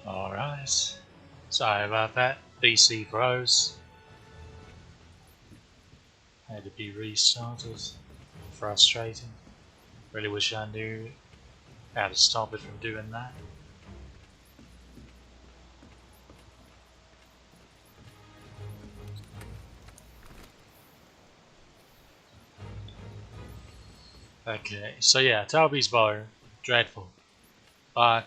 Alright. Sorry about that. PC froze. Had to be restarted. Frustrating. Really wish I knew how to stop it from doing that. Okay, so yeah, Toby's bar, dreadful. But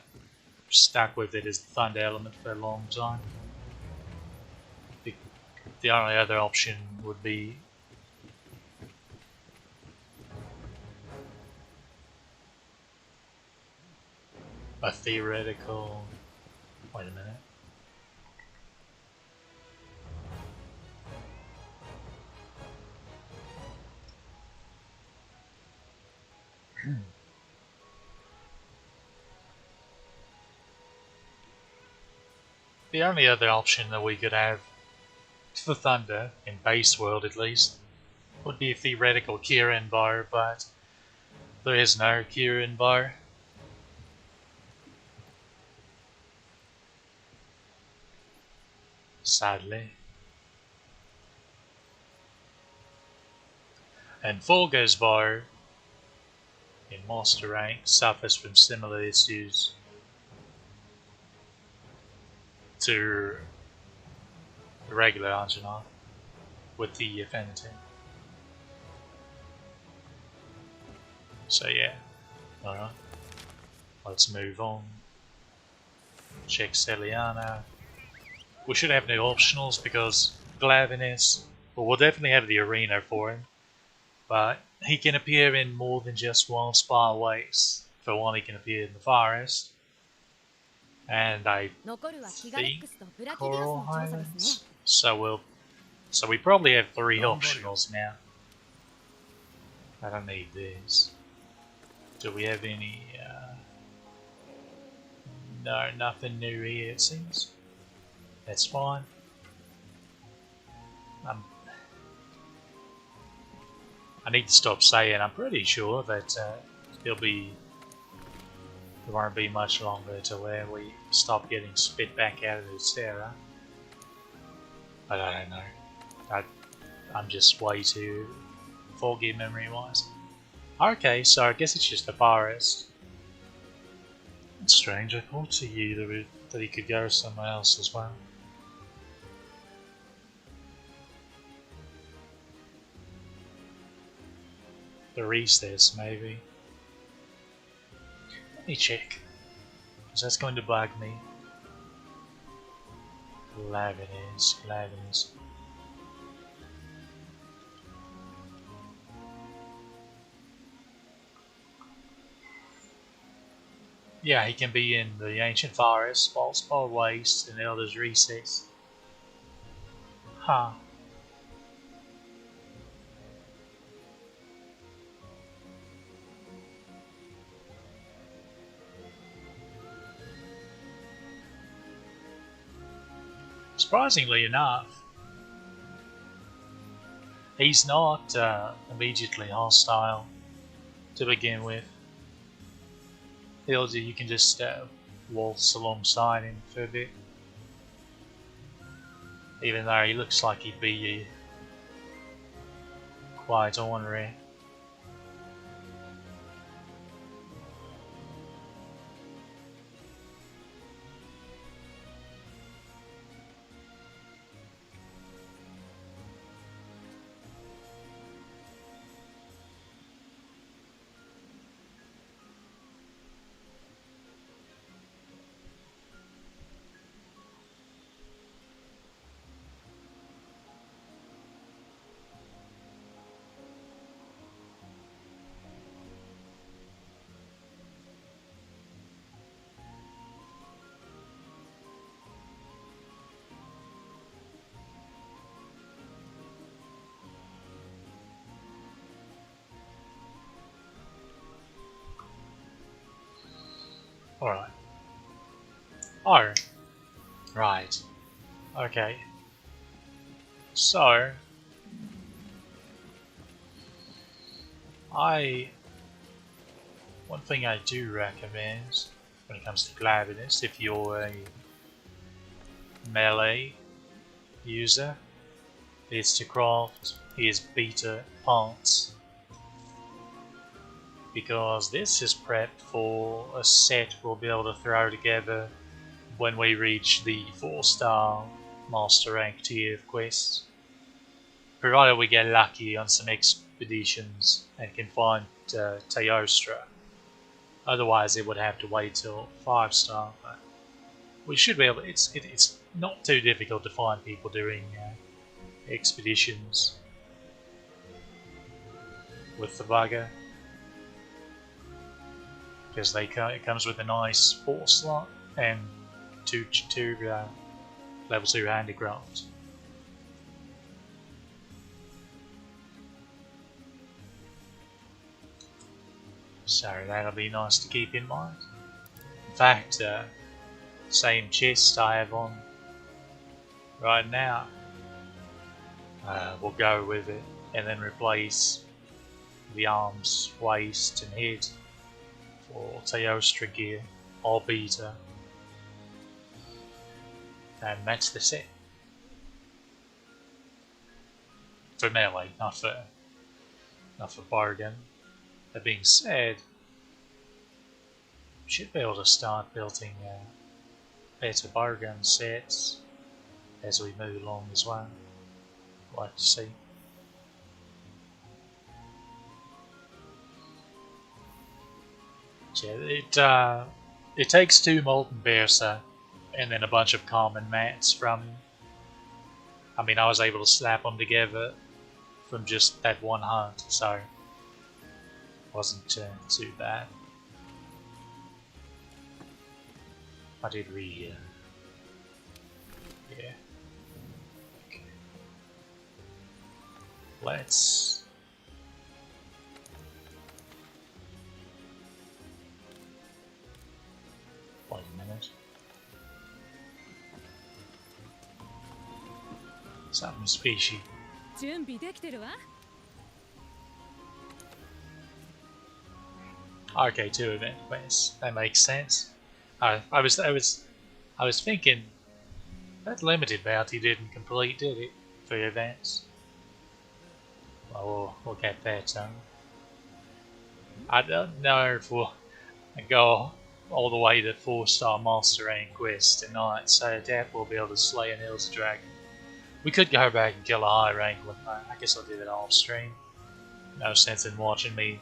stuck with it as the thunder element for a long time. The only other option would be a theoretical. Wait a minute. The only other option that we could have for Thunder, in base world at least, would be a theoretical Kieran bar, but there is no Kieran bar. Sadly. And Volga's bar in Master Rank suffers from similar issues to the regular Anjanath with the affinity. So yeah, alright. Let's move on. Check Celiana. We should have no optionals because Glavinus, well, we'll definitely have the arena for him, but he can appear in more than just one spot ways. For one, he can appear in the forest, and I think Coral Highlands. So we probably have 3 optionals now. I don't need this. Do we have any? No, nothing new here it seems. That's fine. I need to stop saying I'm pretty sure that there won't be much longer to where we stop getting spit back out of the Sarah. But I don't know. I'm just way too foggy memory wise. Okay, so I guess it's just the forest. It's strange, I thought to you that he could go somewhere else as well. The recess, maybe. Let me check, because that's going to bug me. Glavinus. Yeah, he can be in the Ancient Forest, False Waste, and Elder's Recess. Huh. Surprisingly enough, he's not immediately hostile to begin with. You can just waltz alongside him for a bit. Even though he looks like he'd be quite ornery. Alright. Oh. Right. Okay. So, one thing I do recommend when it comes to Glavinus, if you're a melee user is to craft his beta parts, because this is prepped for a set we'll be able to throw together when we reach the 4-star master rank tier of quests, provided we get lucky on some expeditions and can find Teostra. Otherwise it would have to wait till 5-star, but we should be able. It's not too difficult to find people doing expeditions with the bugger, because it comes with a nice 4 slot and two level 2 handicrafts. So that'll be nice to keep in mind. In fact, same chest I have on right now, we'll go with it and then replace the arms, waist and head for Teostra gear or beta, and that's the set for melee, not for bargain. That being said, we should be able to start building better bargain sets as we move along as well. I'd like to see. Yeah, it takes 2 molten berser and then a bunch of common mats from. I mean, I was able to slap them together from just that one hunt, so it wasn't too bad. I did yeah. Okay. Let's. Wait a minute. Something fishy. Okay, 2 event quests. That makes sense. I was thinking that limited bounty didn't complete, did it, for events? Well, we'll get that done. I don't know if we'll go all the way to 4-star master rank quest tonight, so I doubt we'll be able to slay an Elder Dragon. We could go back and kill a high rank one. I guess I'll do that off stream. No sense in watching me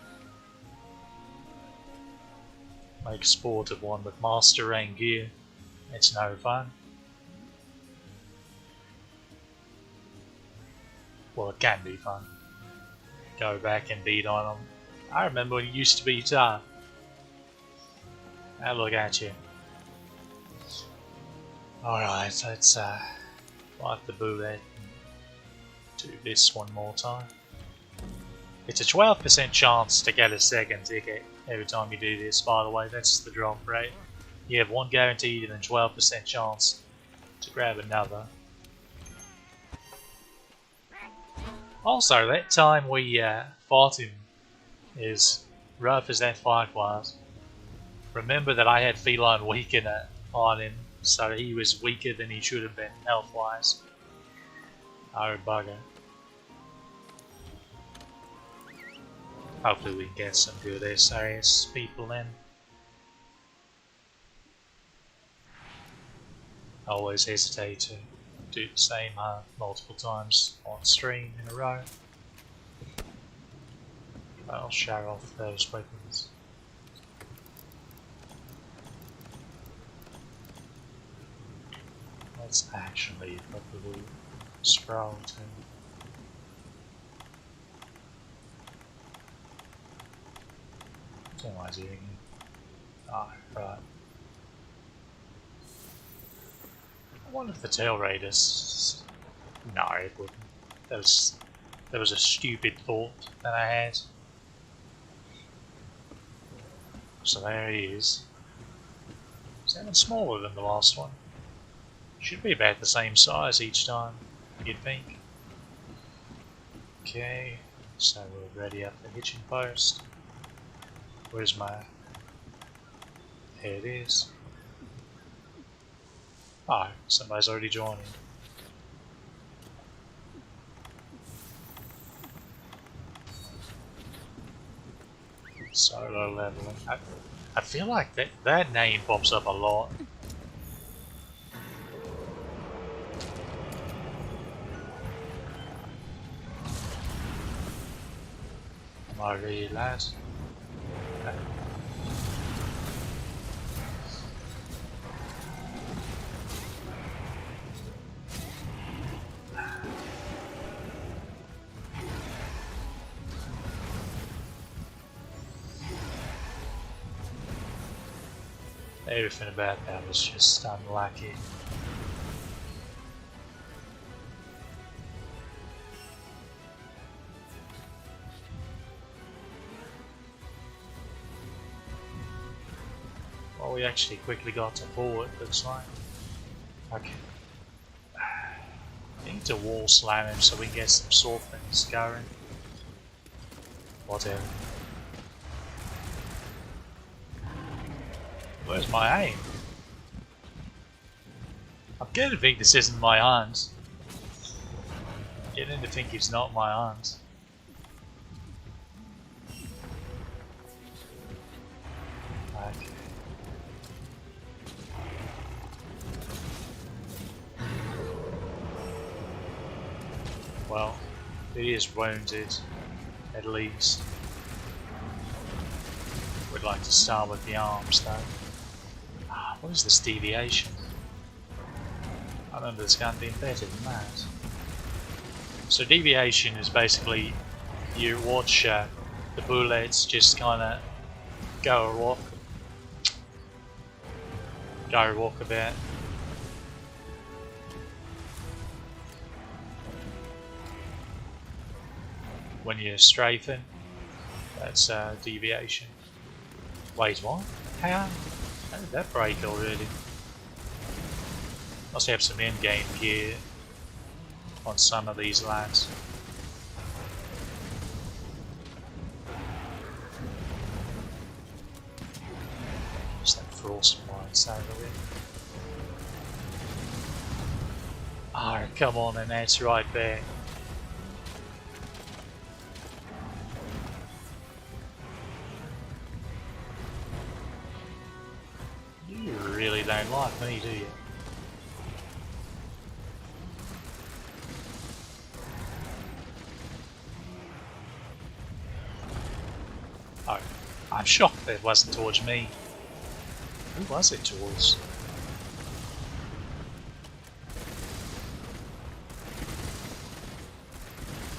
make sport of one with master rank gear. It's no fun. Well, it can be fun. Go back and beat on them. I remember when it used to be tough. Now look at you. Alright, let's light the bullet and do this one more time. It's a 12% chance to get a second ticket every time you do this, by the way. That's the drop rate. You have 1 guaranteed and a 12% chance to grab another. Also, that time we fought him, as rough as that fight was, remember that I had Feline Weakener on him, so he was weaker than he should have been health-wise. Oh bugger. Hopefully we can get some good SRS people in. I always hesitate to do the same multiple times on stream in a row. I'll show off those weapons. Let's actually probably scroll to. What am I doing? Ah, right. I wonder if the tail raiders. No, it wouldn't. That was a stupid thought that I had. So there he is. He's even smaller than the last one. Should be about the same size each time, you'd think. Okay, so we're ready up the hitching post. Where's my... Here it is. Oh, somebody's already joining. Solo leveling. I feel like that name pops up a lot. Am I really lad? Okay. Everything about that was just unlucky. Well, we actually quickly got to forward, looks like. Okay. I need to wall slam him so we can get some softness going. Whatever. Where's my aim? I'm getting to think this isn't my aunt. Getting to think it's not my aunt. Okay. Well, he is wounded, at least. We'd like to start with the arms though. What is this deviation? I remember this gun being better than that. So deviation is basically you watch the bullets just kind of go walk a bit. When you're strafing, that's deviation. Wait, what? How did that break already? Must have some in-game gear on some of these lads. Just that frost mines over there. Ah, come on, and that's right there. You really don't like me, do you? Oh, I'm shocked that it wasn't towards me. Who was it towards?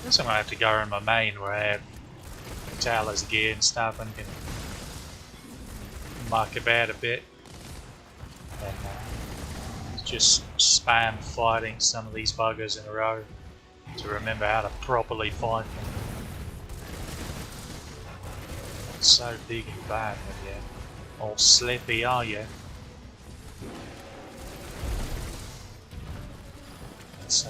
I guess I'm gonna have to go in my main where I have Taylor's gear and stuff and can muck about a bit. And just spam fighting some of these buggers in a row to remember how to properly fight them. Not so big and bad, but yeah. All slippy, are you? Let's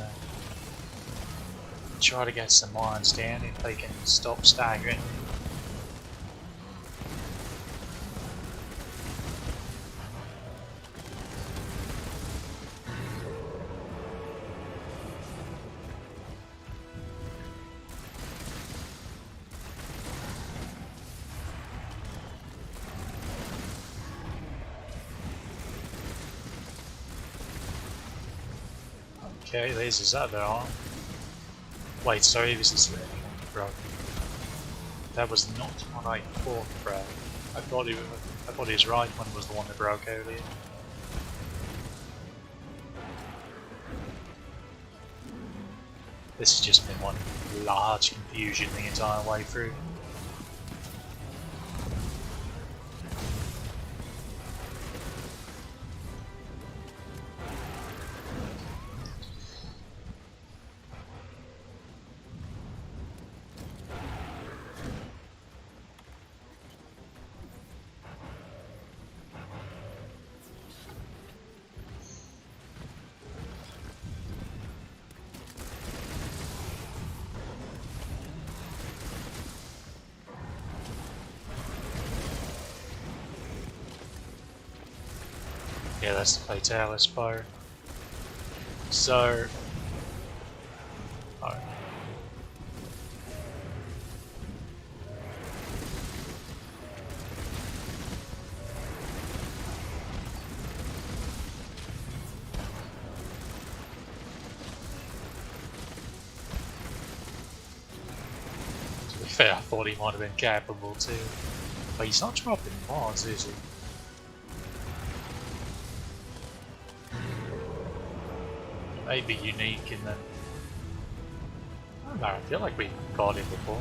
try to get some mines down if they can stop staggering. Okay, there's his other arm. Wait, sorry, this is broken. That was not what I thought, bro. I thought his right one was the one that broke earlier. This has just been one large confusion the entire way through. Yeah, that's the Fatalis fire. So, oh. To be fair, I thought he might have been capable too, but he's not dropping mods, is he? Maybe unique in the. I don't know. I feel like we got him before.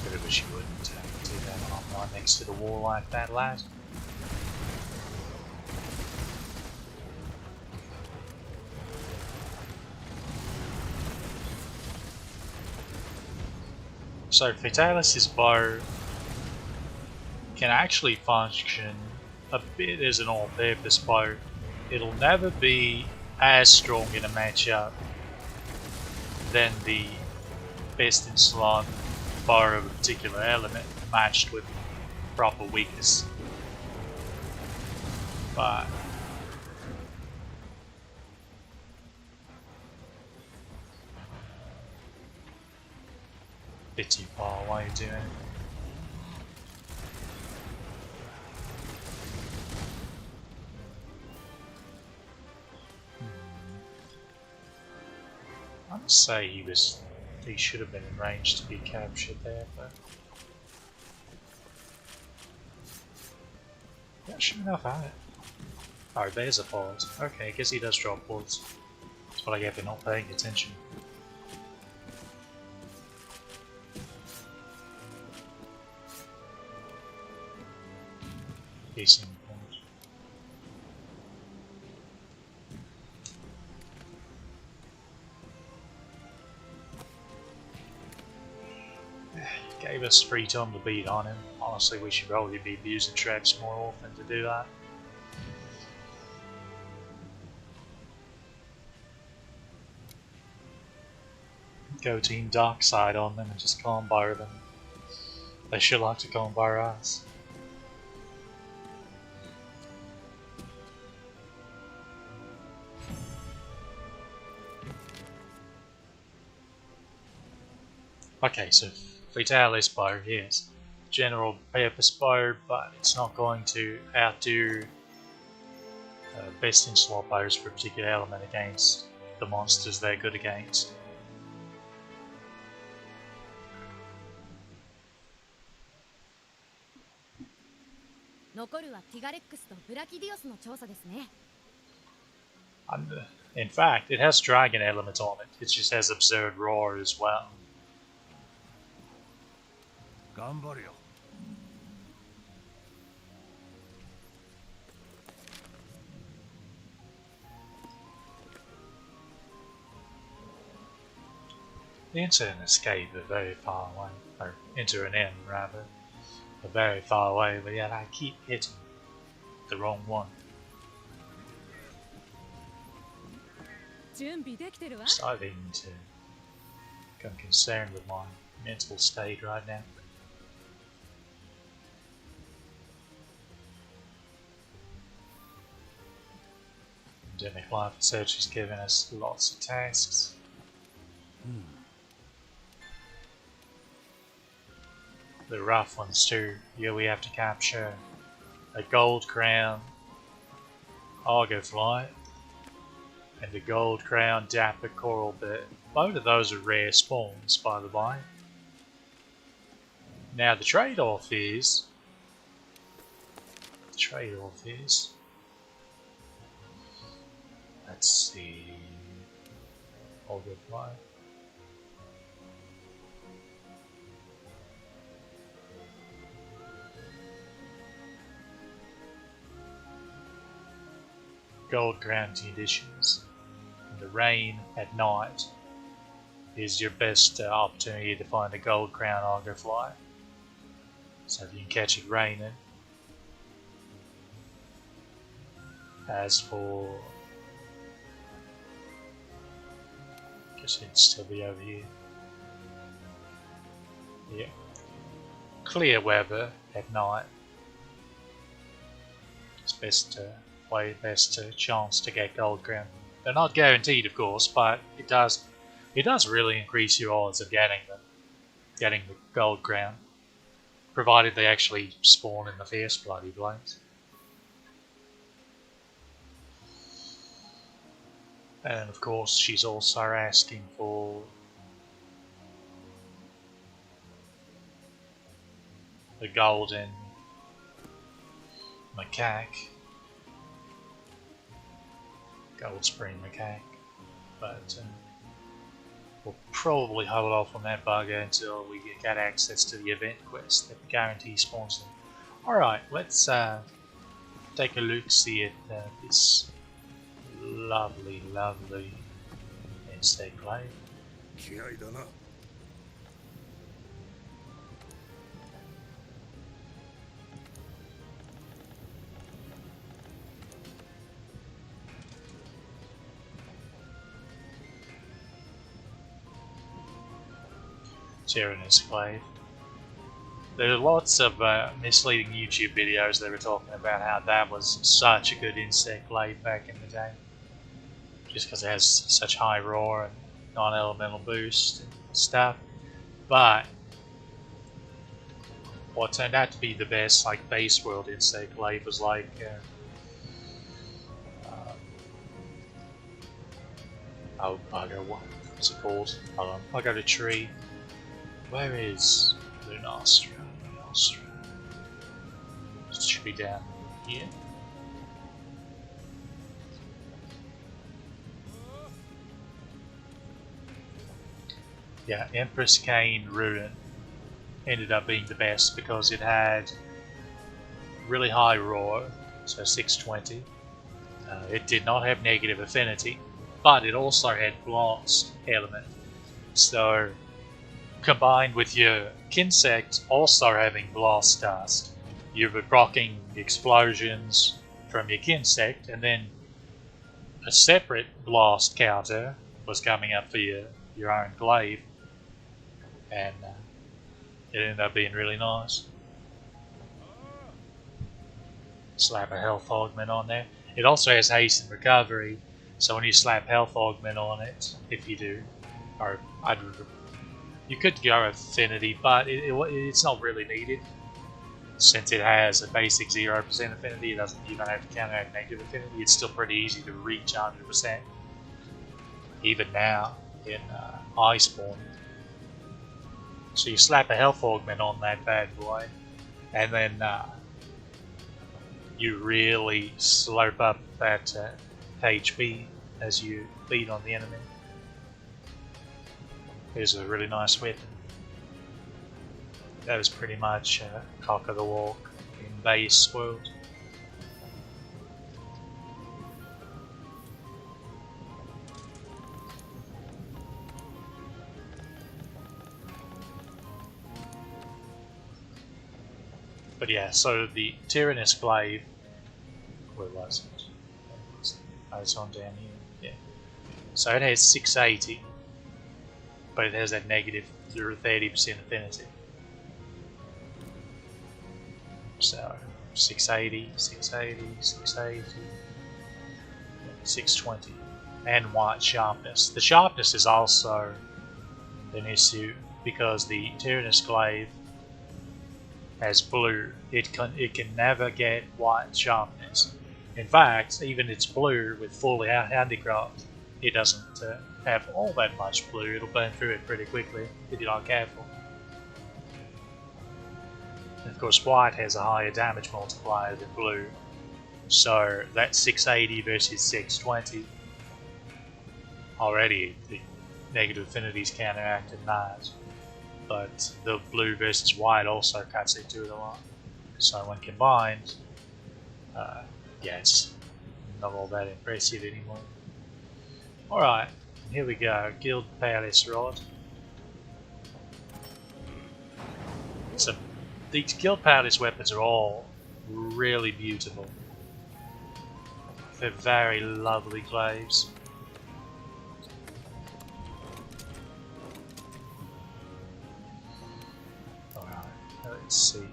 Really wish you wouldn't do that online next to the wall like that, lad. So Fatalis' bow can actually function a bit as an all-purpose bow. It'll never be as strong in a matchup than the best in slot bow of a particular element matched with proper weakness. But bit too far away doing it. I must say he should have been in range to be captured there, but yeah, sure enough, had it. Oh, there's a pause. Okay, I guess he does drop pods. That's what I get for not paying attention. Decent point. Gave us free time to beat on him. Honestly, we should probably be using traps more often to do that. Go team dark side on them and just combo them. They should like to combo us. Okay, so Fatalis bow, yes. General purpose bow, but it's not going to outdo best in slot bows for a particular element against the monsters they're good against. And, in fact, it has dragon element on it. It just has absurd roar as well. The enter and escape are very far away, or enter and end rather, are very far away, but yet I keep hitting the wrong one. Starting to become concerned with my mental state right now. Endemic Life Research has given us lots of tasks. The rough ones too. Here we have to capture a gold crown Argofly and a gold crown Dapper Coral Bit. Both of those are rare spawns, by the way. Now the trade-off is... Let's see... Argofly. Gold crown conditions. In the rain at night is your best opportunity to find a gold crown Argofly. So if you can catch it raining. As for... I guess it'd still be over here. Yeah. Clear weather at night. It's best to way best chance to get gold crown. They're not guaranteed, of course, but it does really increase your odds of getting the gold crown, provided they actually spawn in the first bloody place. And of course, she's also asking for the golden macaque, gold spring macaque, but we'll probably hold off on that bugger until we get access to the event quest that guarantees spawns them. Alright, let's take a look, see at this lovely insect glade. Tyrannus glade. There are lots of misleading YouTube videos that were talking about how that was such a good insect glade back in the day, just because it has such high roar and non-elemental boost and stuff. But what turned out to be the best, like, base world insect glade was like oh bugger, what's it called? Hold on, I got a tree. Where is Lunastra? It should be down here. Yeah, Empress Cane Ruin ended up being the best because it had really high roar, so 620. It did not have negative affinity, but it also had blast element. So combined with your Kinsect also having blast dust, you were proccing explosions from your Kinsect, and then a separate blast counter was coming up for your own glaive, and it ended up being really nice. Slap a health augment on there. It also has haste and recovery, so when you slap health augment on it, if you do, or you could go affinity, but it's not really needed. Since it has a basic 0% affinity, it doesn't even have to counteract negative affinity. It's still pretty easy to reach 100%, even now in Iceborne. So you slap a health augment on that bad boy, and then you really slope up that HP as you beat on the enemy. Here's a really nice weapon. That is pretty much cock of the walk in base world. But yeah, so the Tyrannus glaive, where was it? Oh, it's on down here. Yeah. So it has 680. But it has that negative 30% affinity. So 680, 620, and white sharpness. The sharpness is also an issue because the Tyrannus glaive has blue. It can never get white sharpness. In fact, even its blue with fully handicraft, it doesn't have all that much blue. It'll burn through it pretty quickly if you're not careful. And of course, white has a higher damage multiplier than blue, so that 680 versus 620 already the negative affinities counteracted that, but the blue versus white also cuts into it a lot. So when combined, yeah, it's not all that impressive anymore. Alright, here we go, Guild Palace Rod. So these Guild Palace weapons are all really beautiful. They're very lovely glaives. Alright, let's see.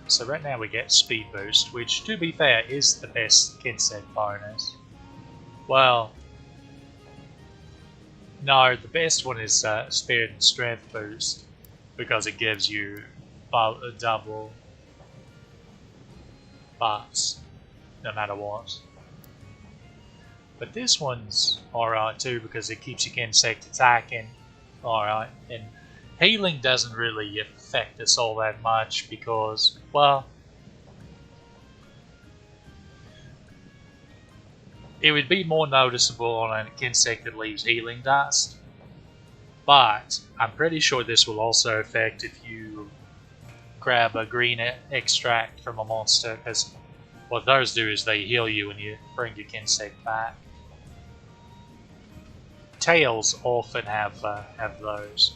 So right now we get speed boost, which to be fair is the best Kinsec bonus. Well, no, the best one is spirit and strength boost, because it gives you a double buffs no matter what. But this one's alright too, because it keeps your insect attacking alright, and healing doesn't really affect us all that much because, well, it would be more noticeable on an insect that leaves healing dust, but I'm pretty sure this will also affect if you grab a green extract from a monster, because what those do is they heal you when you bring your insect back. Tails often have those.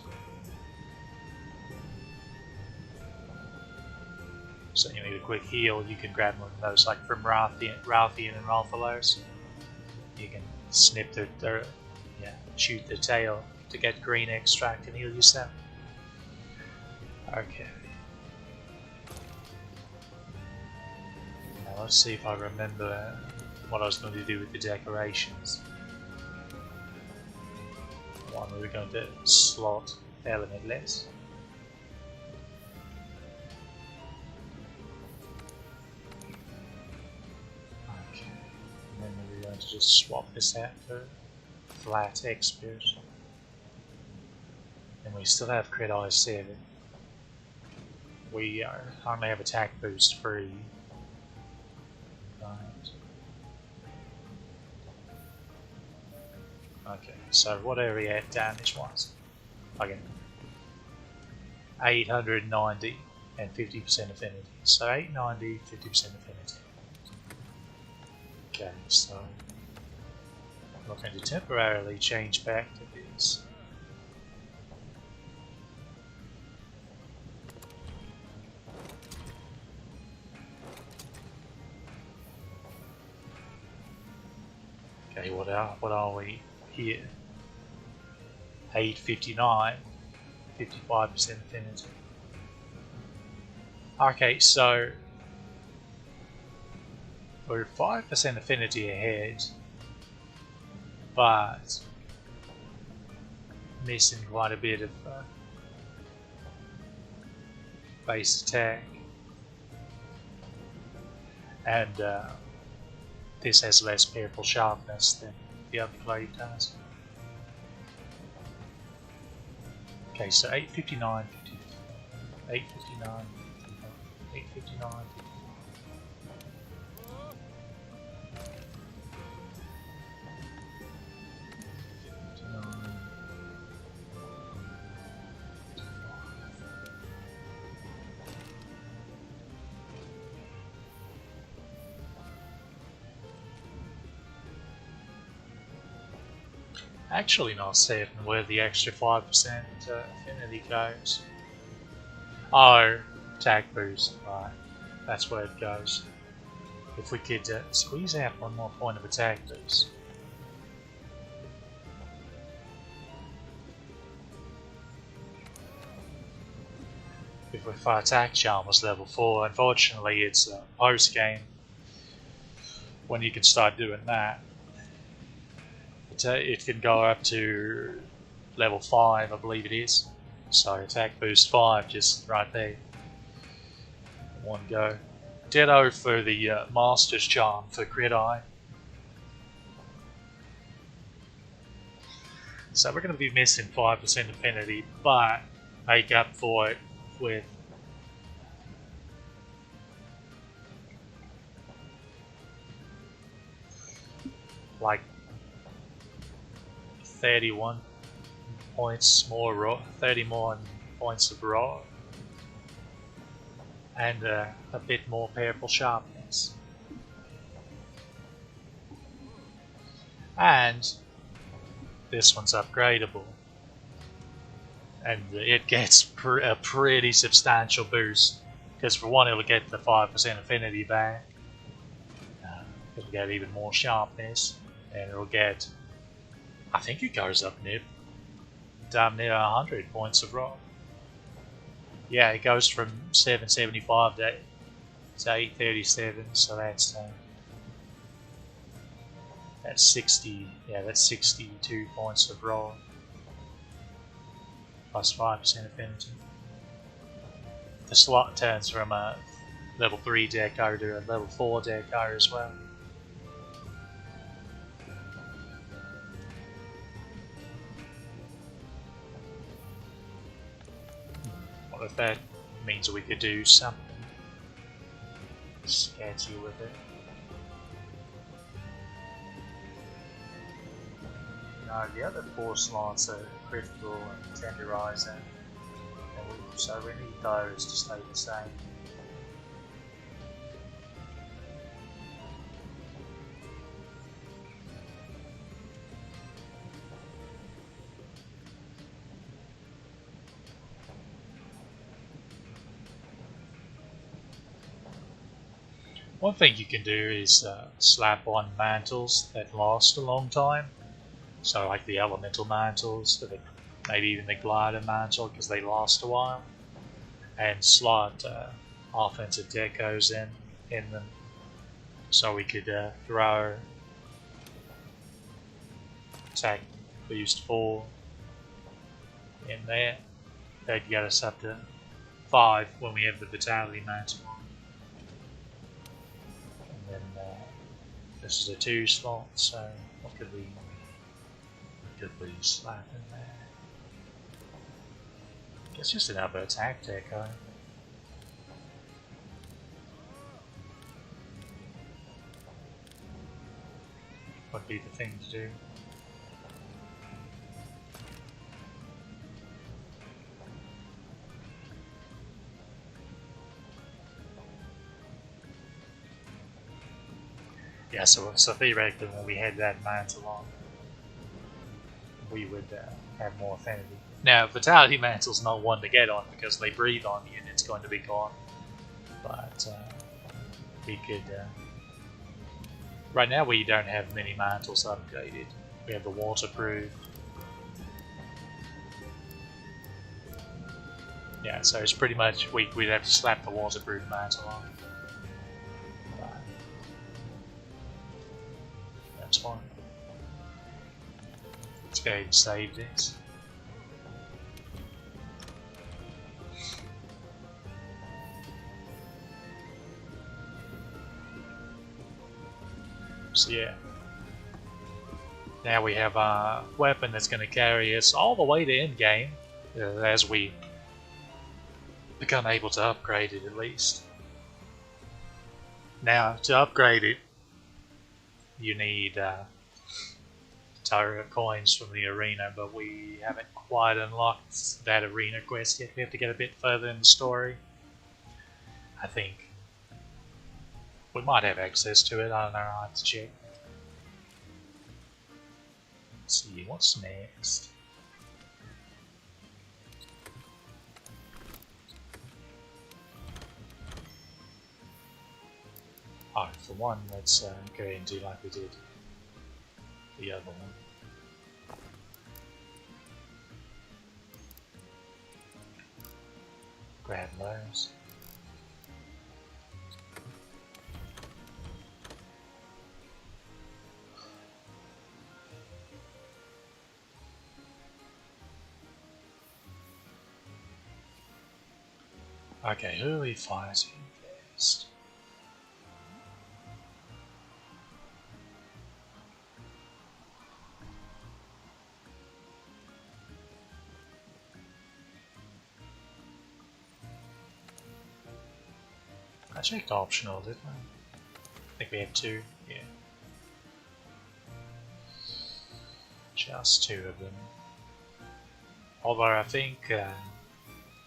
So you need a quick heal, you can grab one of those, like from Rathian and Rathalos. You can snip shoot the tail to get green extract and heal yourself. Okay. Now let's see if I remember what I was going to do with the decorations. One we were going to slot element less. Okay. And then we're going to just swap this out for flat expert. And we still have crit eye 7. We only have attack boost 3. Right. Okay, so what are we at damage wise? Okay. 890 and 50% affinity. So 890, 50% affinity. Okay, so we're going to temporarily change back to this. Okay, what are we here? 859, 55% affinity. Okay, so we're 5% affinity ahead, but missing quite a bit of base attack, and this has less purple sharpness than the other blade does. Okay, so 859, 859, 859. Actually not certain where the extra 5% affinity goes. Oh, attack boost, right. That's where it goes. If we could squeeze out one more point of attack boost. If our attack charm was level 4, unfortunately it's post game when you can start doing that. It can go up to level 5, I believe it is. So attack boost 5, just right there. One go. Ditto for the Master's Charm for Crit Eye. So we're going to be missing 5% affinity, but make up for it with like 31 points more raw, 30 more points of raw, and a bit more purple sharpness. And this one's upgradable, and it gets a pretty substantial boost, because for one it'll get the 5% affinity back, it'll get even more sharpness, and it'll get, I think it goes up damn near 100 points of raw. Yeah, it goes from 775 to It's 837, so that's 60. Yeah, that's 62 points of roll plus 5% affinity. The slot turns from a level 3 deco to a level 4 deco as well. What if that means we could do something sketchy with it? No, the other 4 slots are critical and tenderizer, so we need those to stay the same. One thing you can do is slap on mantles that last a long time. So like the elemental mantles, maybe even the glider mantle, because they last a while. And slot offensive decos in them. So we could throw attack boost 4 in there. That'd get us up to 5 when we have the vitality mantle on. And then this is a 2 slot, so what could we slap in there? I guess just another attack deco. Would be the thing to do. Yeah, so theoretically when we had that mantle on, we would have more affinity. Now, Vitality Mantle's not one to get on because they breathe on you and it's going to be gone. But we could... right now we don't have many mantles upgraded. We have the waterproof. Yeah, so it's pretty much... we'd have to slap the waterproof mantle on. That's fine. Let's go ahead and save this. So yeah, now we have a weapon that's going to carry us all the way to end game, as we become able to upgrade it at least. Now to upgrade it, you need turret coins from the arena, but we haven't quite unlocked that arena quest yet. We have to get a bit further in the story. I think we might have access to it, I don't know, I'll have to check. Let's see, what's next? Oh, for one, let's go ahead and do like we did the other one. Grab those. Okay, who are we fighting first? I checked optional, didn't I? I think we have 2, yeah. Just 2 of them. Although I think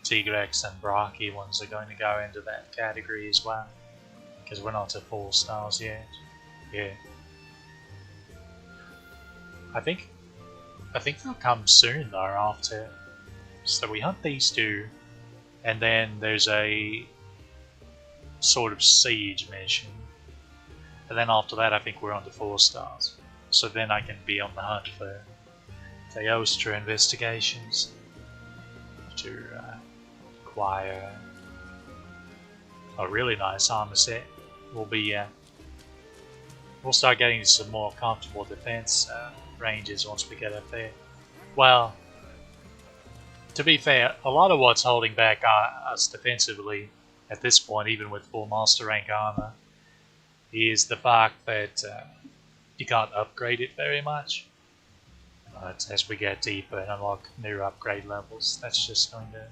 Tigrex and Braki ones are going to go into that category as well, because we're not to 4 stars yet. Yeah. I think they'll come soon though after. So we hunt these 2, and then there's a sort of siege mission, and then after that I think we're on to 4 stars. So then I can be on the hunt for Theostra investigations to acquire a really nice armor set. We'll be we'll start getting some more comfortable defense ranges once we get up there. Well, to be fair, a lot of what's holding back us defensively at this point, even with full master rank armor, is the fact that you can't upgrade it very much. But as we get deeper and unlock new upgrade levels, that's just going to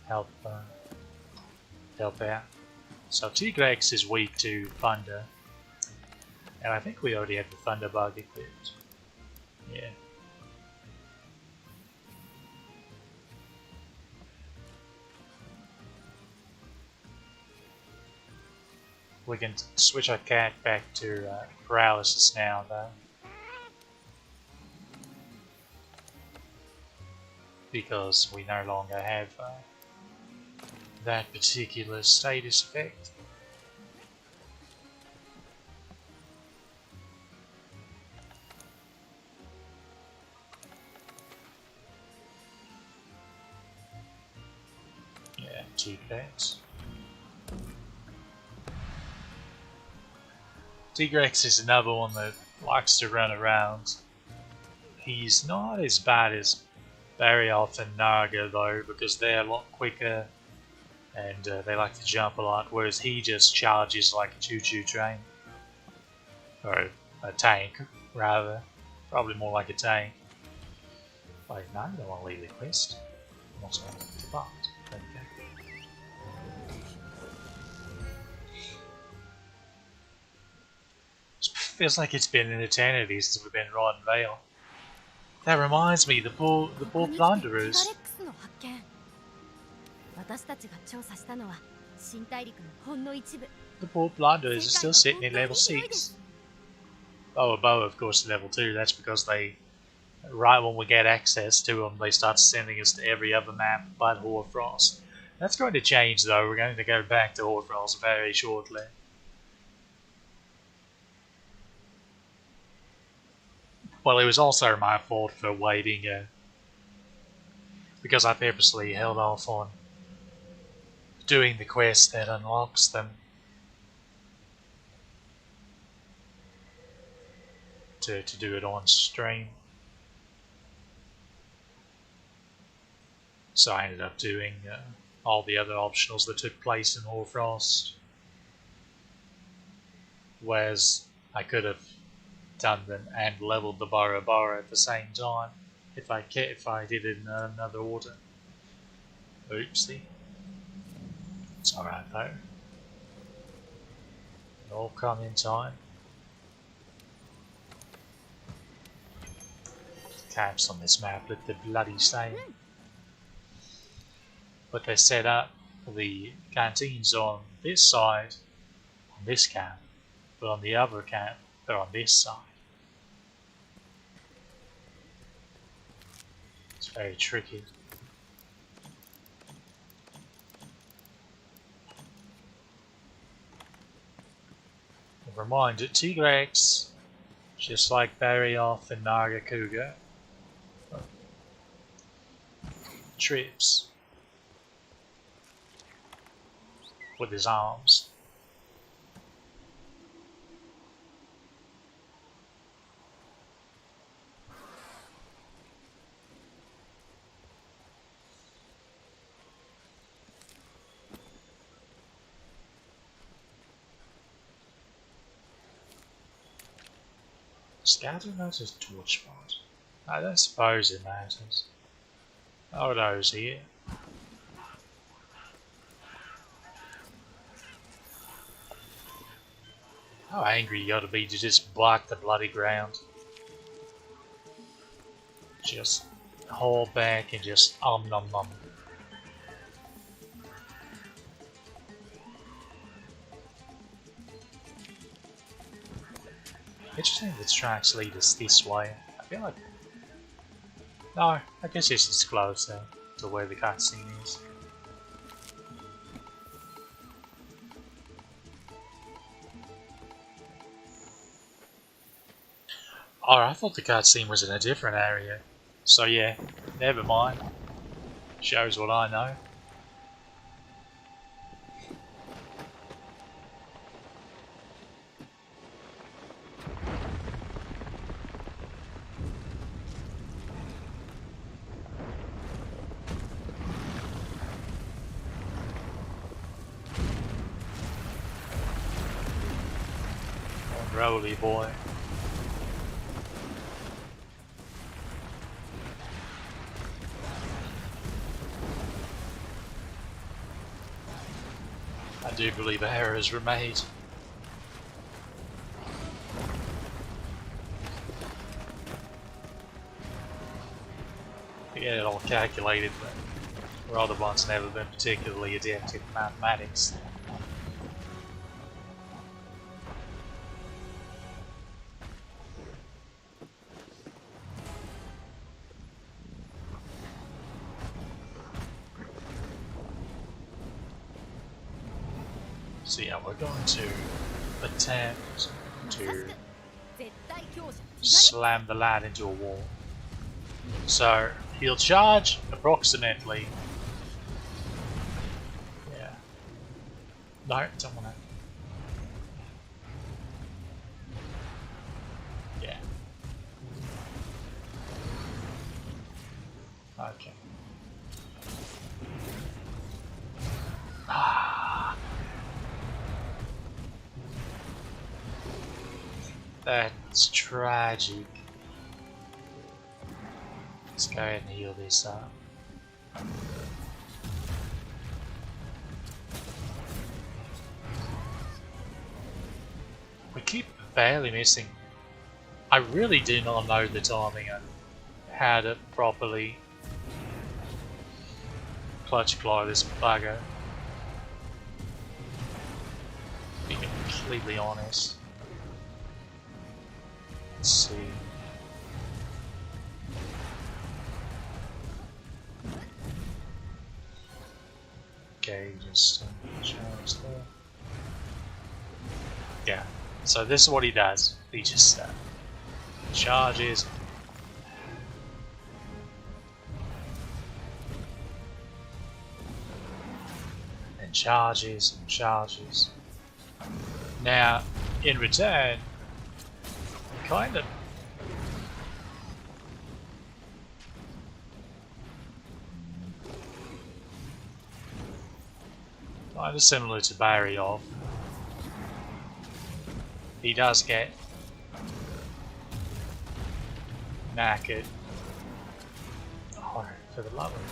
help out. So Tigrex is weak to Thunder, and I think we already have the Thunder bug equipped. Yeah. We can switch our cat back to paralysis now, though, because we no longer have that particular status effect. Yeah, 2 cats. Tigrex is another one that likes to run around. He's not as bad as Barioth and Naga though, because they're a lot quicker and they like to jump a lot, whereas he just charges like a choo-choo train. Or a tank, rather. Probably more like a tank. Wait, no, I don't want to leave the quest. I'm also going to depart. Okay. Feels like it's been an eternity since we've been in Rotten Vale. That reminds me, the poor plunderers. The poor plunderers are still sitting at level 6. Oh, above, of course, level 2. That's because they, right when we get access to them, they start sending us to every other map but Hoarfrost. That's going to change, though. We're going to go back to Hoarfrost very shortly. Well, it was also my fault for waiting, because I purposely held off on doing the quest that unlocks them to do it on stream. So I ended up doing all the other optionals that took place in Hoarfrost, whereas I could have done them and leveled the Bora Bora at the same time if I did it in another order. Oopsie. It's alright though. It'll all come in time. Camps on this map look the bloody same. But they're set up, the canteens on this side, on this camp, but on the other camp, they're on this side. It's very tricky. A reminder, Tigrex, just like Barioth and Nagakuga, trips with his arms. Scatter notice torch spot. I don't suppose it matters. Oh, those here. How angry you gotta be to just block the bloody ground. Just hold back and just nom nom. Interesting that the tracks lead us this way. I feel like... No, I guess it's just closer to where the cutscene is. Oh, I thought the cutscene was in a different area. So yeah, never mind. Shows what I know. roly boy. I do believe errors were made. To get it all calculated, but we're other ones never been particularly adept at mathematics. So yeah, we're going to attempt to slam the lad into a wall. So he'll charge approximately. Yeah. No, don't want to. Yeah. Okay. Ah. That's tragic. Let's go ahead and heal this up. We keep barely missing. I really do not know the timing on how to properly clutch claw this bugger. To be completely honest. Let's see. Okay, just charge there. Yeah, so this is what he does. He just charges. And charges and charges. Now, in return, kind of similar to Barryov. He does get knackered. Oh, for the love of it.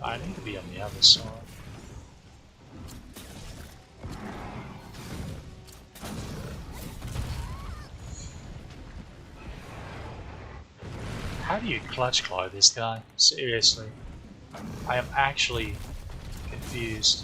I need to be on the other side. How do you clutch claw this guy? Seriously. I am actually confused.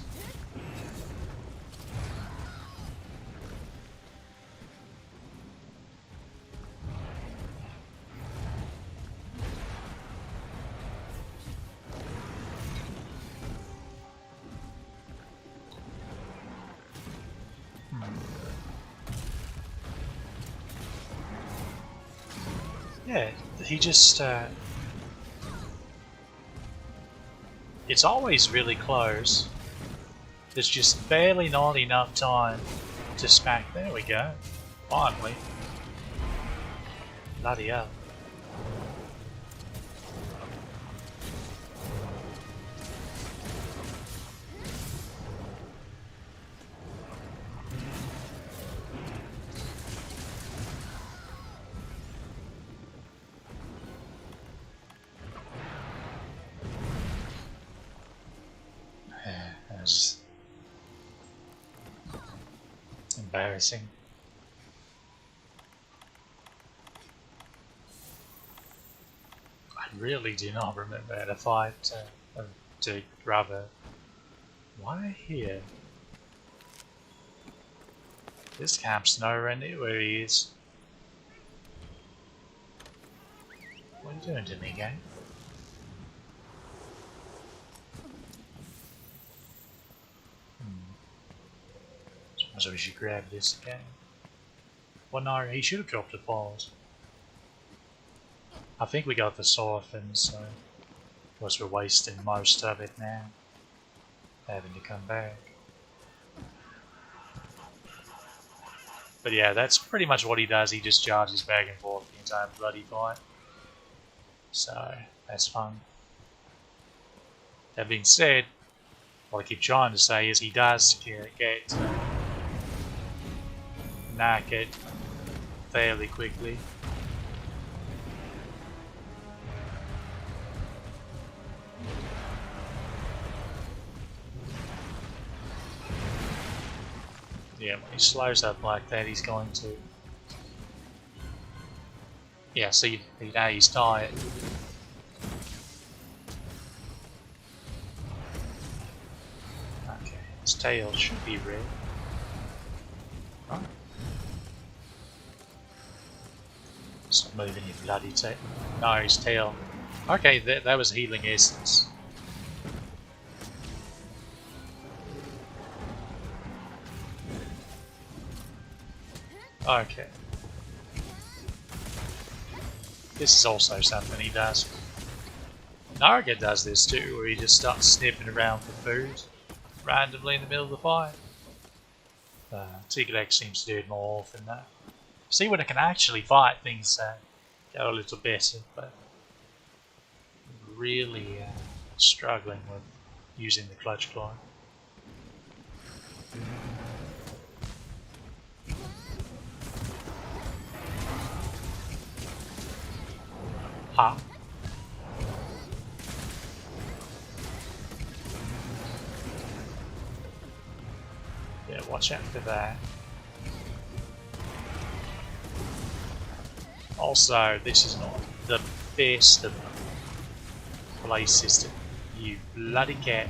Yeah, he just it's always really close. There's just barely not enough time to smack. There we go. Finally. Bloody hell. That's embarrassing. I really do not remember the fight to Rubber. Why here? This camp's nowhere near where he is. What are you doing to me, gang? So we should grab this again. Well, no, he should have dropped the balls. I think we got the siphon, so of course we're wasting most of it now, having to come back. But yeah, that's pretty much what he does. He just charges back and forth the entire bloody fight. So that's fun. That being said, what I keep trying to say is he does get knackered fairly quickly. Yeah, when he slows up like that, he's going to. Yeah, see, now he's tired. Okay, his tail should be red. Oh. Stop moving, your bloody tail. No, his tail. Okay, that was healing essence. Okay. This is also something he does. Naruga does this too, where he just starts sniffing around for food randomly in the middle of the fight. Tigrex seems to do it more often now. See, when it can actually fight, things go a little better, but really struggling with using the clutch claw. Ha! Yeah, watch out for that. Also, this is not the best of places to. You bloody cat.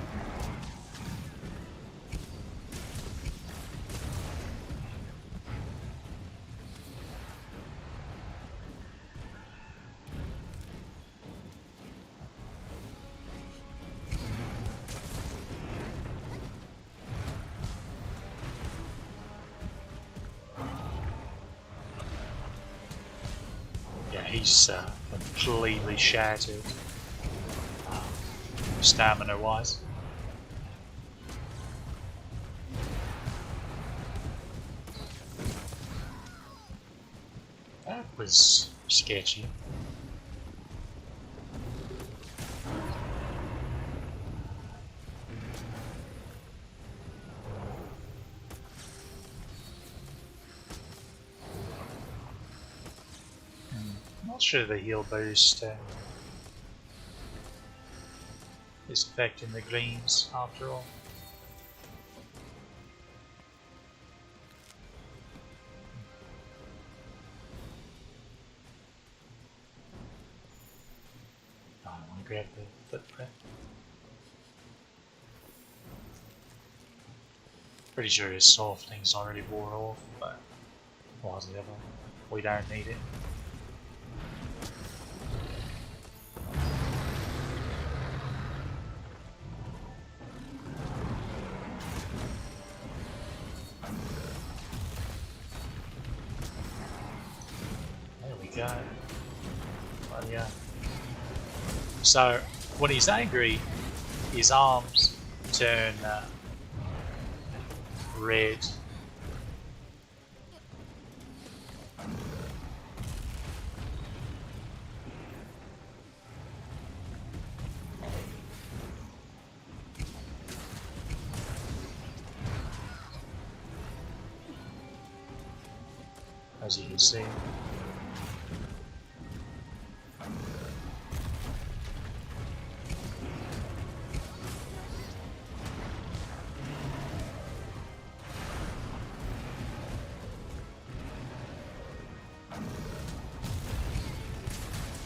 He's completely shattered, stamina-wise. That was sketchy. Not sure the heal boost is affecting the greens after all. I don't want to grab the footprint. Pretty sure his softening's already wore off, but whatever. We don't need it. Go. Well, yeah. So when he's angry, his arms turn red. As you can see.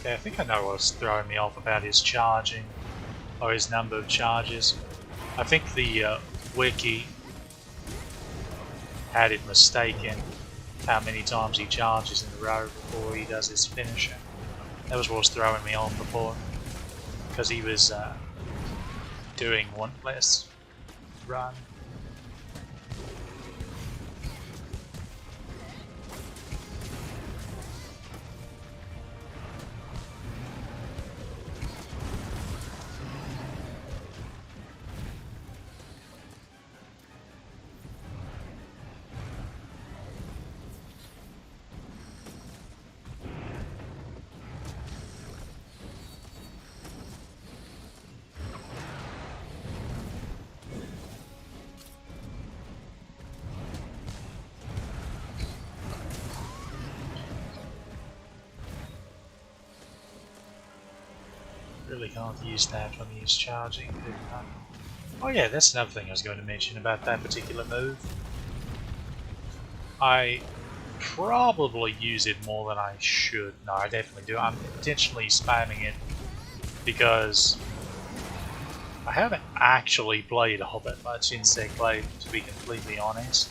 Okay, I think I know what's throwing me off about his charging, or his number of charges. I think the wiki had it mistaken how many times he charges in a row before he does his finisher. That was what was throwing me off before, because he was doing one less run. really can't use that when he's charging. Oh yeah, that's another thing I was going to mention about that particular move. I probably use it more than I should. No, I definitely do. I'm intentionally spamming it because I haven't actually played all that much Insect Glaive, to be completely honest.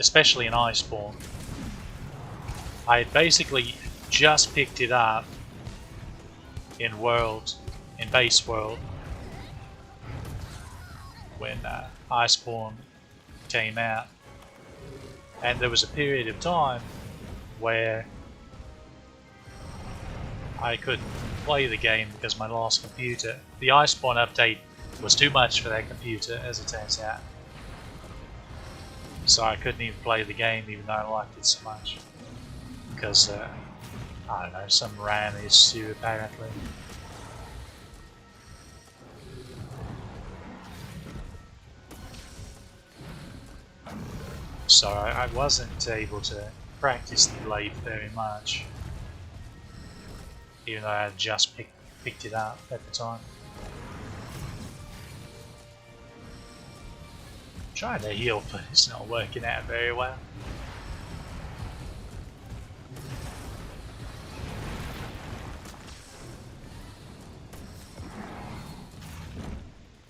Especially in Iceborne. I had basically just picked it up in base world, when Iceborne came out, and there was a period of time where I couldn't play the game because my last computer, the Iceborne update was too much for that computer, as it turns out. So I couldn't even play the game even though I liked it so much. Because, I don't know, some RAM issue apparently. So I wasn't able to practice the blade very much. Even though I had just picked it up at the time. I'm trying to heal, but it's not working out very well.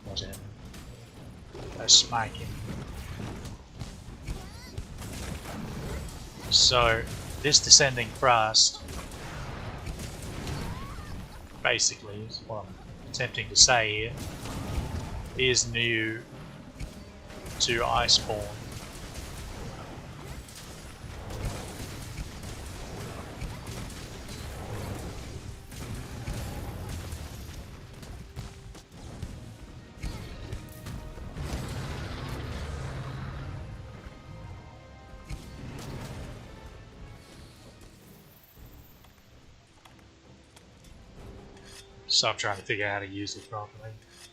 Was it? No smacking. So this descending thrust basically is what I'm attempting to say here, is new to Iceborne. So I'm trying to figure out how to use it properly.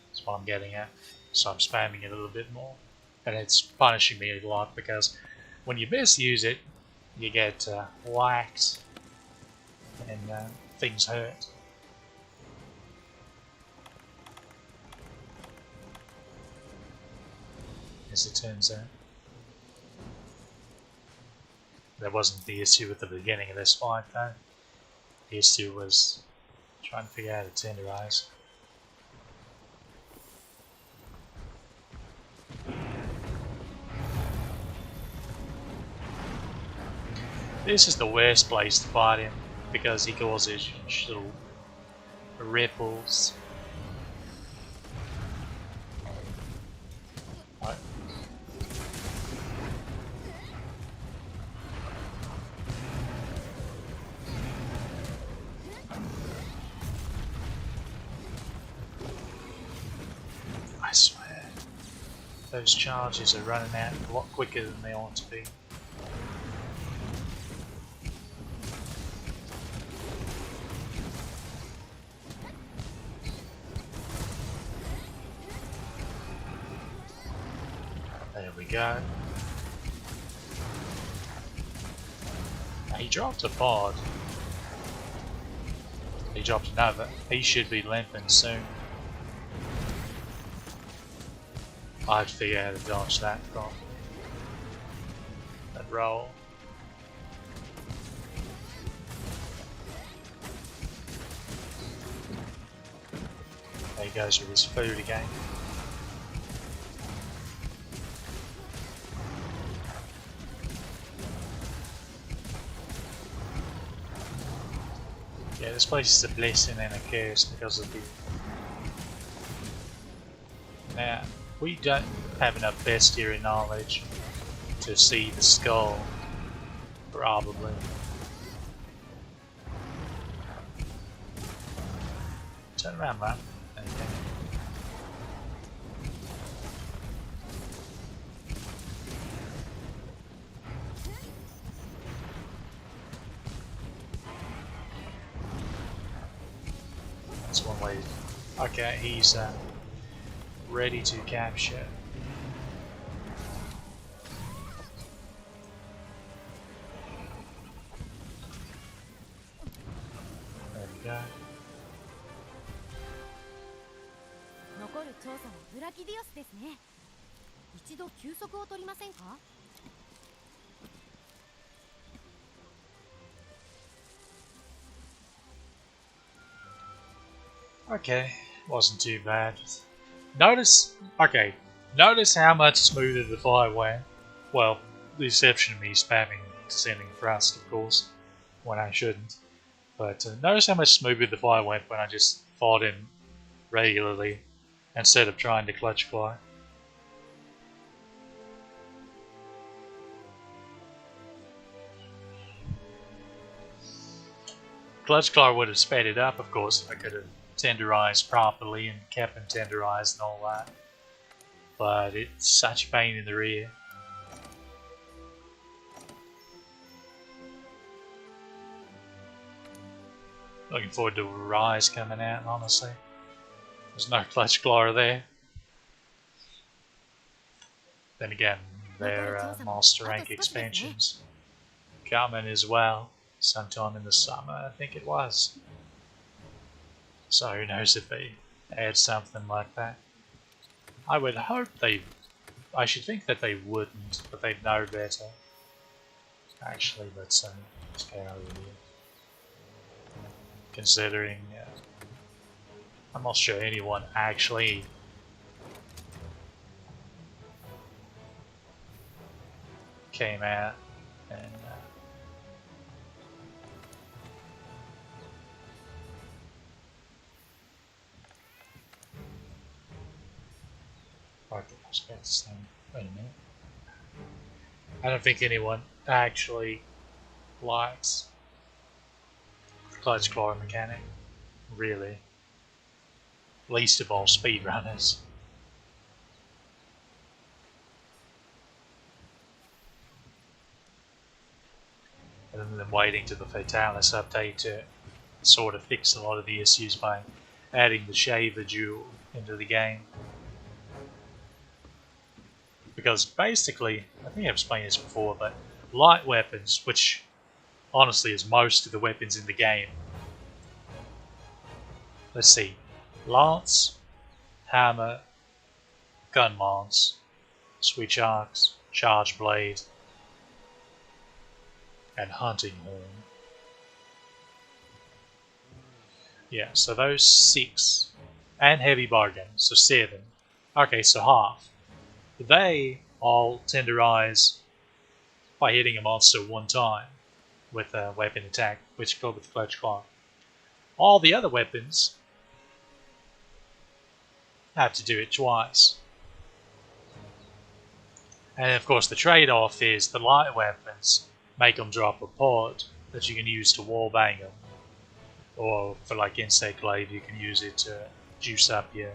That's what I'm getting at. So I'm spamming it a little bit more. And it's punishing me a lot because when you misuse it, you get whacked and things hurt. As it turns out. That wasn't the issue at the beginning of this fight though. The issue was trying to figure out how to tenderize. This is the worst place to fight him because he causes little ripples. Right. I swear, those charges are running out a lot quicker than they ought to be. There we go. Now he dropped a pod. He dropped another. He should be limping soon. I have to figure out how to dodge that properly. That roll. There he goes with his food again. Yeah, this place is a blessing and a curse because of the... Now, we don't have enough bestiary knowledge to see the skull, probably. Turn around, man. Okay. That's one way. Okay, he's ready to capture. There we 査はブラキディオスですね。一度休息を取りませんか？ Okay, wasn't too bad. Notice how much smoother the fire went. Well, the exception of me spamming descending thrust, of course, when I shouldn't. But notice how much smoother the fire went when I just fought him regularly instead of trying to clutch fly. Clutch Claw would have sped it up, of course, if I could have tenderized properly and kept him tenderized and all that. But it's such a pain in the rear. Looking forward to Rise coming out, honestly. There's no Clutch Claw there. Then again, their Master Rank expansions coming as well, sometime in the summer, I think it was. So who knows if they add something like that. I would hope I should think that they wouldn't, but they'd know better. Actually, let's go over here. Considering I'm not sure anyone actually came out and I was about to say, wait a minute. I don't think anyone actually likes Clutch Claw mechanic, really. Least of all speedrunners. And then waiting to the Fatalis update to sort of fix a lot of the issues by adding the Shaver Jewel into the game. Because basically, I think I've explained this before, but light weapons, which honestly is most of the weapons in the game. Let's see. Lance, Hammer, Gun Lance, Switch Axe, Charge Blade, and Hunting Horn. Yeah, so those 6. And Heavy Bargain, so 7. Okay, so half. They all tenderize by hitting a monster one time with a weapon attack, which go with Clutch Claw. All the other weapons have to do it twice. And of course the trade-off is the light weapons make them drop a pod that you can use to wallbang them. Or for like Insect Glaive, you can use it to juice up your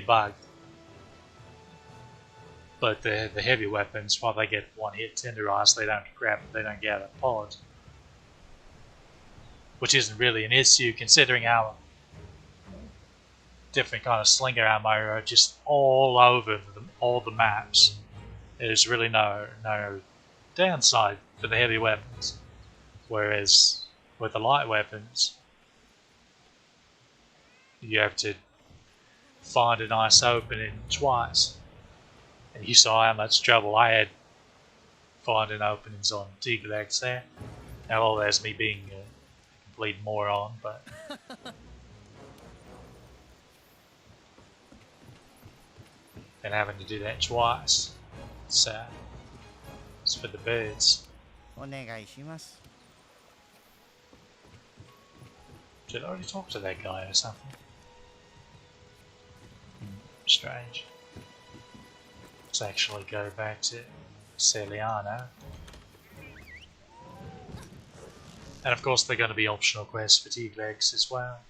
bug. But the heavy weapons, while they get one hit tenderized, they don't get a pod. Which isn't really an issue considering how different kind of slinger ammo are just all over all the maps. There's really no downside for the heavy weapons. Whereas with the light weapons, you have to find a nice opening twice. And you saw how much trouble I had finding openings on Tiglex there. Now all that's me being a complete moron, but and having to do that twice. So it's for the birds. Did I already talk to that guy or something? Strange. Let's actually go back to Celiano. And of course they're going to be optional quests for Tiglex as well.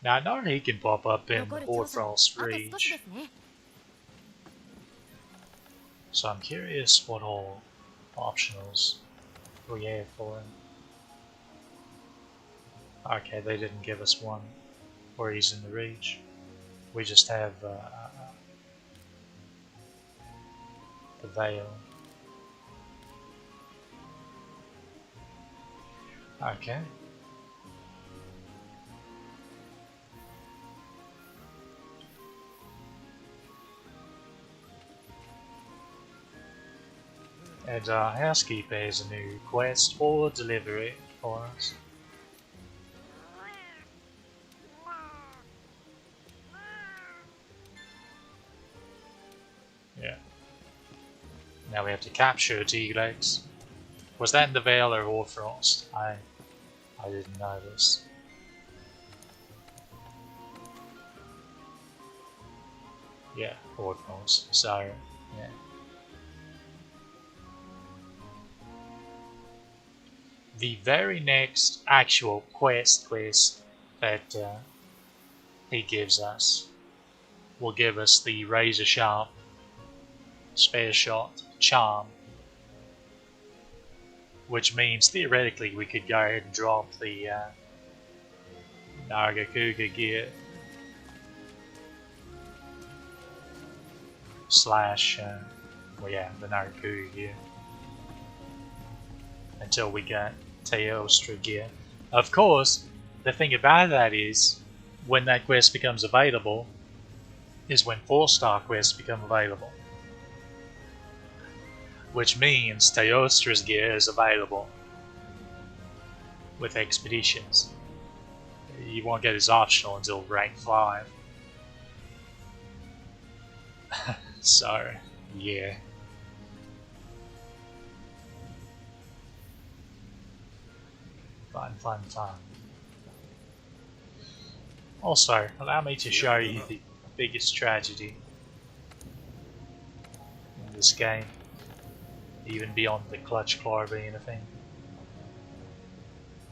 Now I know he can pop up in Hoardfrost's Reach. So I'm curious what all optionals we have for him. Okay, they didn't give us one where he's in the Reach. We just have the Veil. Okay. And our housekeeper has a new quest for delivery for us. Yeah. Now we have to capture T-Rex. Was that in the Vale or Hoarfrost? I didn't know this. Yeah, Hoarfrost. So, yeah. The very next actual quest that he gives us will give us the razor sharp spare shot charm, which means theoretically we could go ahead and drop the Nagakuga gear slash well, yeah, the Nagakuga gear until we get Teostra gear. Of course, the thing about that is when that quest becomes available is when 4-star quests become available, which means Teostra's gear is available with expeditions. You won't get his optional until rank 5. So, yeah. Fun. Also, allow me to show you the biggest tragedy in this game, even beyond the clutch claw being a thing.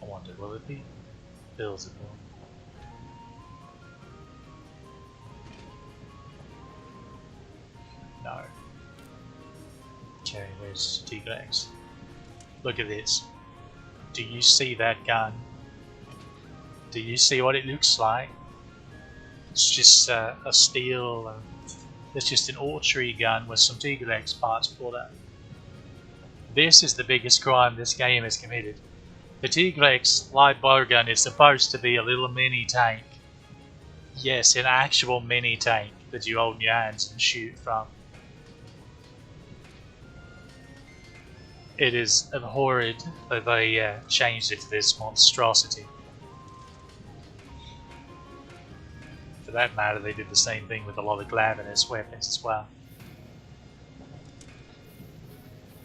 I wonder, will it be buildable? No. Okay, where's T-Rex? Look at this. Do you see that gun? Do you see what it looks like? It's just a steel. It's just an archery gun with some T-Rex parts pulled out. This is the biggest crime this game has committed. The T-Rex light bowgun is supposed to be a little mini tank. Yes, an actual mini tank that you hold in your hands and shoot from. It is abhorrent that they changed it to this monstrosity. For that matter, they did the same thing with a lot of Glavinus weapons as well.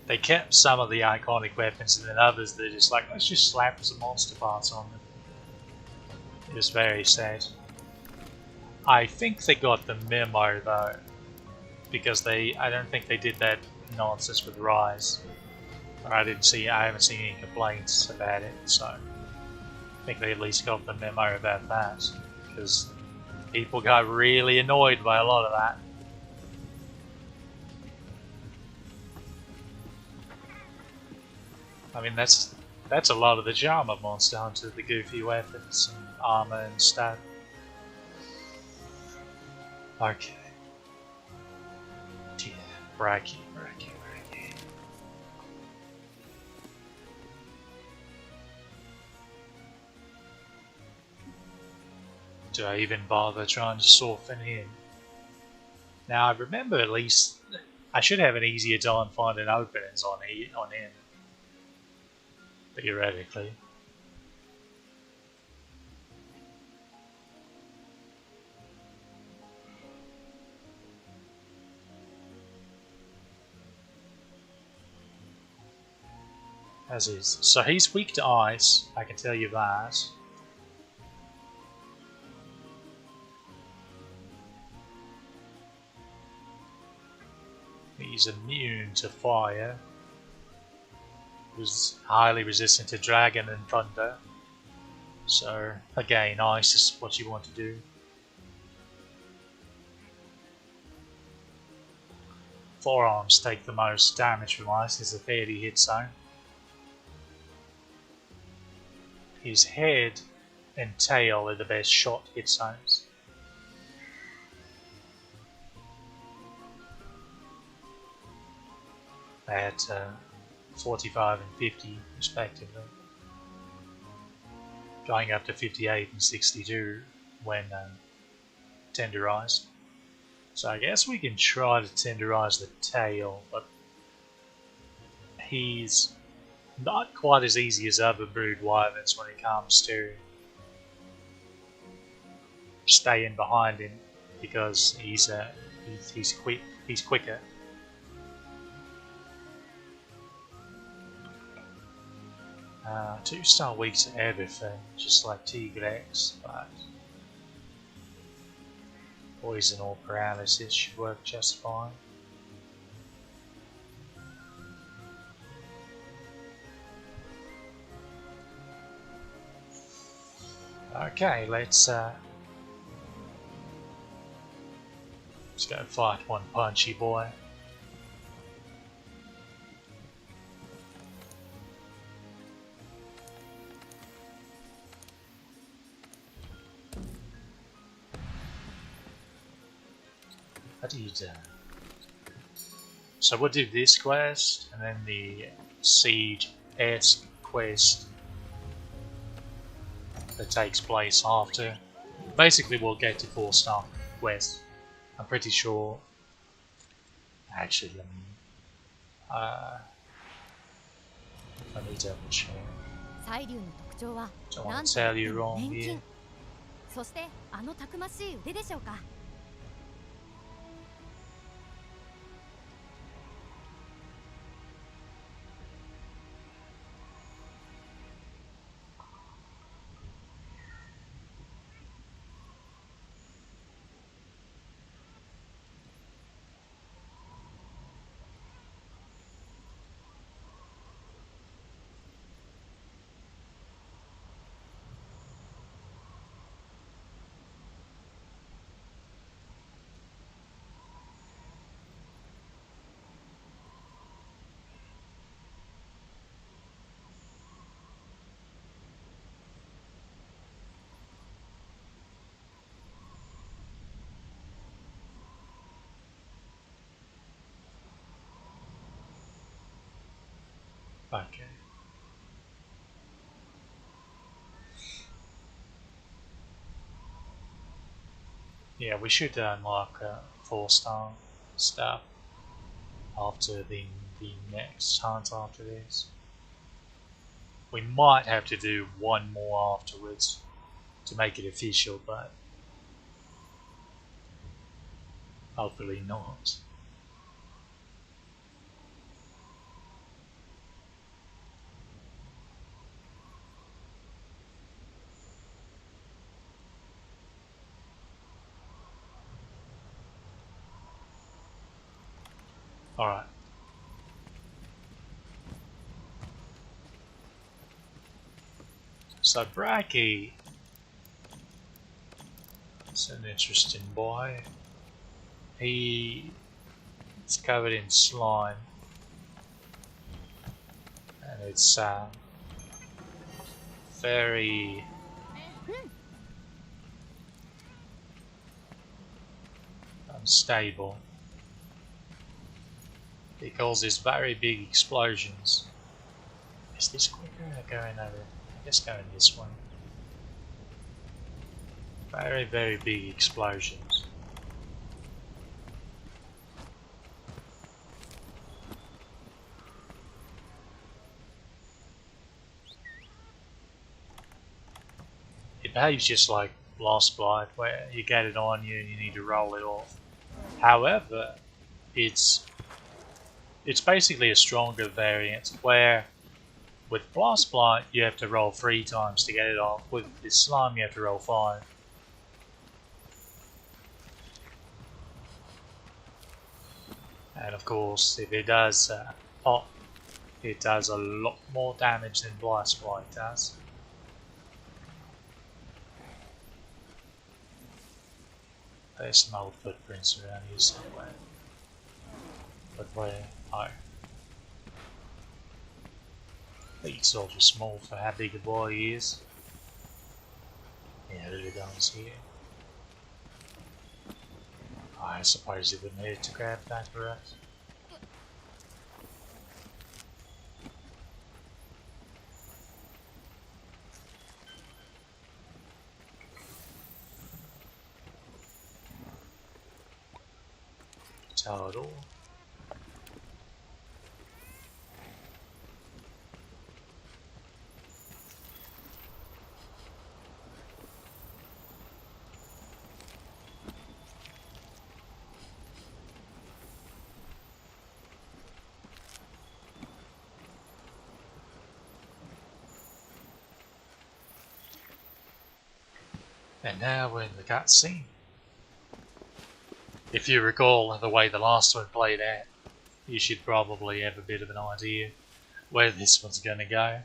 They kept some of the iconic weapons and then others they're just like, let's just slap some monster parts on them. It was very sad. I think they got the memo though, because I don't think they did that nonsense with Rise. Or I haven't seen any complaints about it, so I think they at least got the memo about that, because people got really annoyed by a lot of that. I mean, that's a lot of the charm of Monster Hunter, the goofy weapons and armor and stuff. Okay. Yeah, Bracky. Do I even bother trying to soften him? Now I remember at least I should have an easier time finding openings on him. Theoretically. As is. So he's weak to ice, I can tell you that. He's immune to fire. He's highly resistant to dragon and thunder. So again, ice is what you want to do. Forearms take the most damage from ice, is a 30 hit zone. His head and tail are the best shot hit zones. At 45 and 50 respectively, going up to 58 and 62 when tenderized. So I guess we can try to tenderize the tail, but he's not quite as easy as other brood wyverns when it comes to staying behind him, because he's quick. He's quicker. 2-star weak to everything, just like Tigrex, but poison or paralysis should work just fine. Okay, let's go fight one punchy boy. What do you do? So we'll do this quest and then the Siege-esque quest that takes place after. Basically we'll get to 4-star quest. I'm pretty sure. Actually, let me double check. サイリュウの特徴は Don't want なん to と tell い you っても wrong 錬 here. 金。そしてあのたくましい腕でしょうか。Okay. Yeah, we should unlock 4-star stuff after the next hunt after this. We might have to do one more afterwards to make it official, but hopefully not. Alright. So Bracky, it's an interesting boy. He is covered in slime, and it's very unstable. He causes very big explosions. Is this quicker or going over? I guess going this way. Very, very big explosions. It behaves just like Lost Blight, where you get it on you and you need to roll it off. However, it's basically a stronger variant where with Blast Blight you have to roll 3 times to get it off. With this slime you have to roll 5. And of course, if it does pop, it does a lot more damage than Blast Blight does. There's some old footprints around here somewhere. But where? Oh. I think it's awful small for how big a boy he is. Yeah, there it goes here. I suppose it would need to grab that for us. Total. And now we're in the cutscene. If you recall the way the last one played out, you should probably have a bit of an idea where this one's going to go.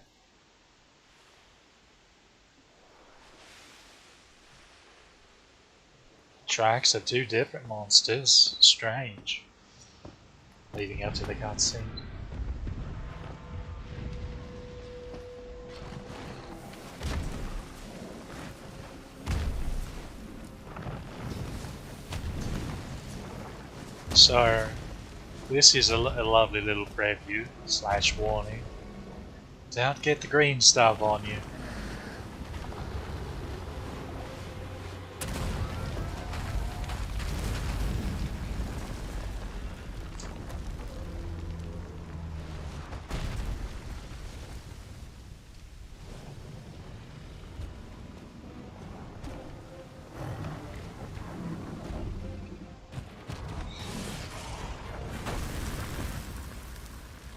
Tracks of two different monsters. Strange. Leading up to the cutscene. So, this is a lovely little preview / warning. Don't get the green stuff on you.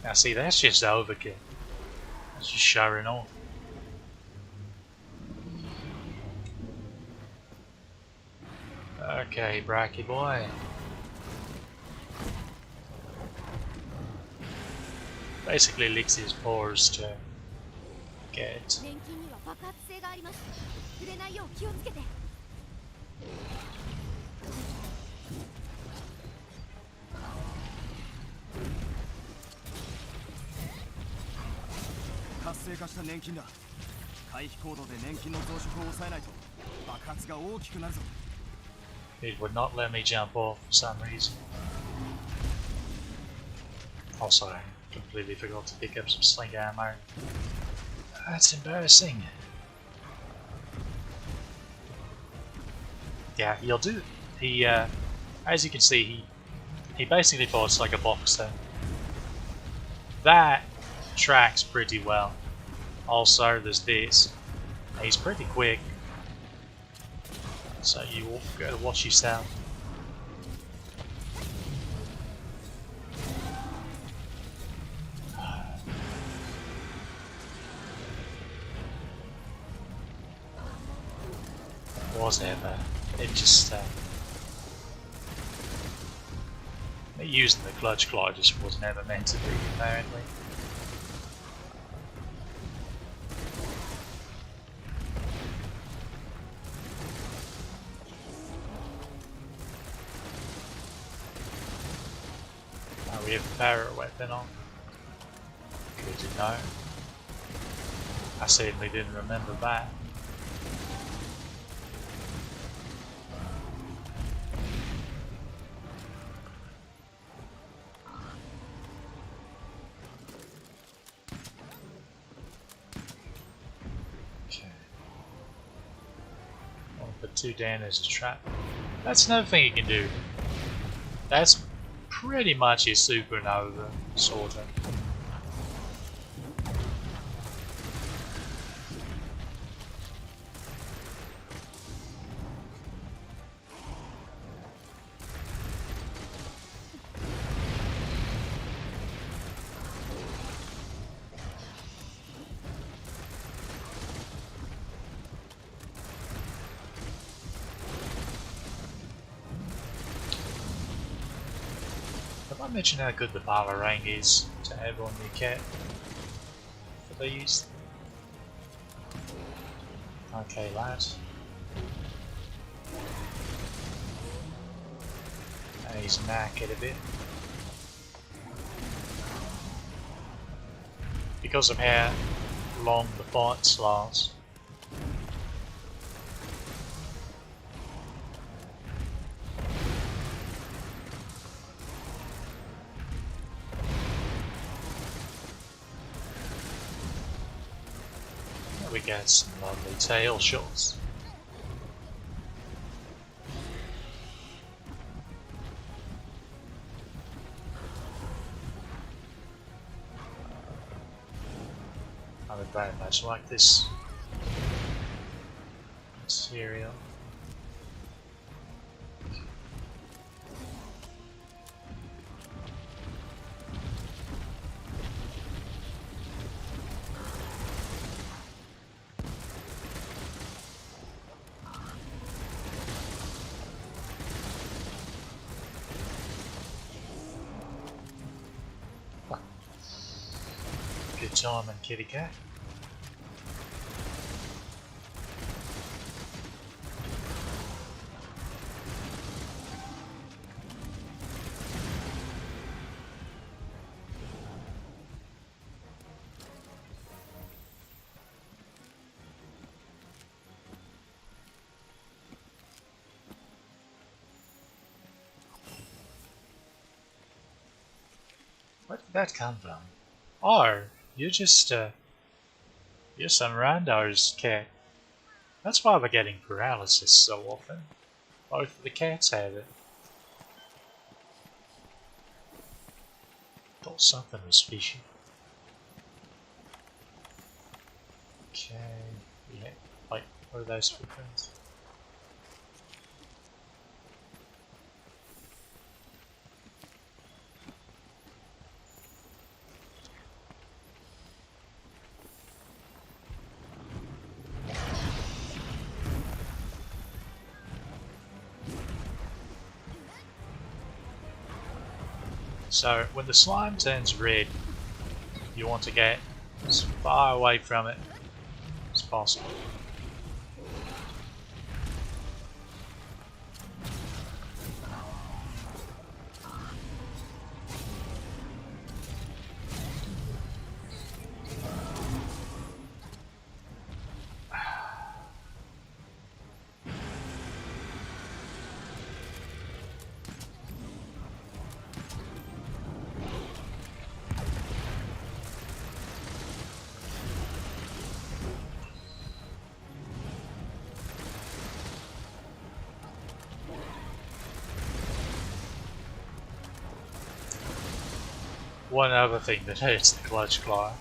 Now see, that's just overkill. That's just showing off. Okay, Bracky boy. Basically licks his paws to get. 年金には爆発性があります。触れないよう気をつけて。活性化した年金だ。回避行動で年金の増殖を抑えないと爆発が大きくなるぞ。It would not let me jump off for some reason. Also, I completely forgot to pick up some sling ammo. That's embarrassing. Yeah, he'll do. He, as you can see, he basically fights like a boxer. That tracks pretty well. Also, there's this. He's pretty quick, so you gotta watch yourself. Whatever. It just using the clutch claw just was never meant to be, apparently. Oh, we have a parrot weapon on. Good to know. I certainly didn't remember that. Put 2 down as a trap. That's another thing you can do. That's pretty much a supernova, sorta. Have I mentioned how good the Balarang is to have on your cat for these? Okay, lads. And he's knackered a bit. Because of how long the fights last. We get some lovely tail shots. I would very much like this material. time and kitty cat. Where did that come from? Oh, you're just, you're some rando's cat. That's why we're getting paralysis so often. Both of the cats have it. Thought something was fishy. Okay, yeah. Wait, what are those footprints? So when the slime turns red, you want to get as far away from it as possible. One other thing that hurts the clutch claw,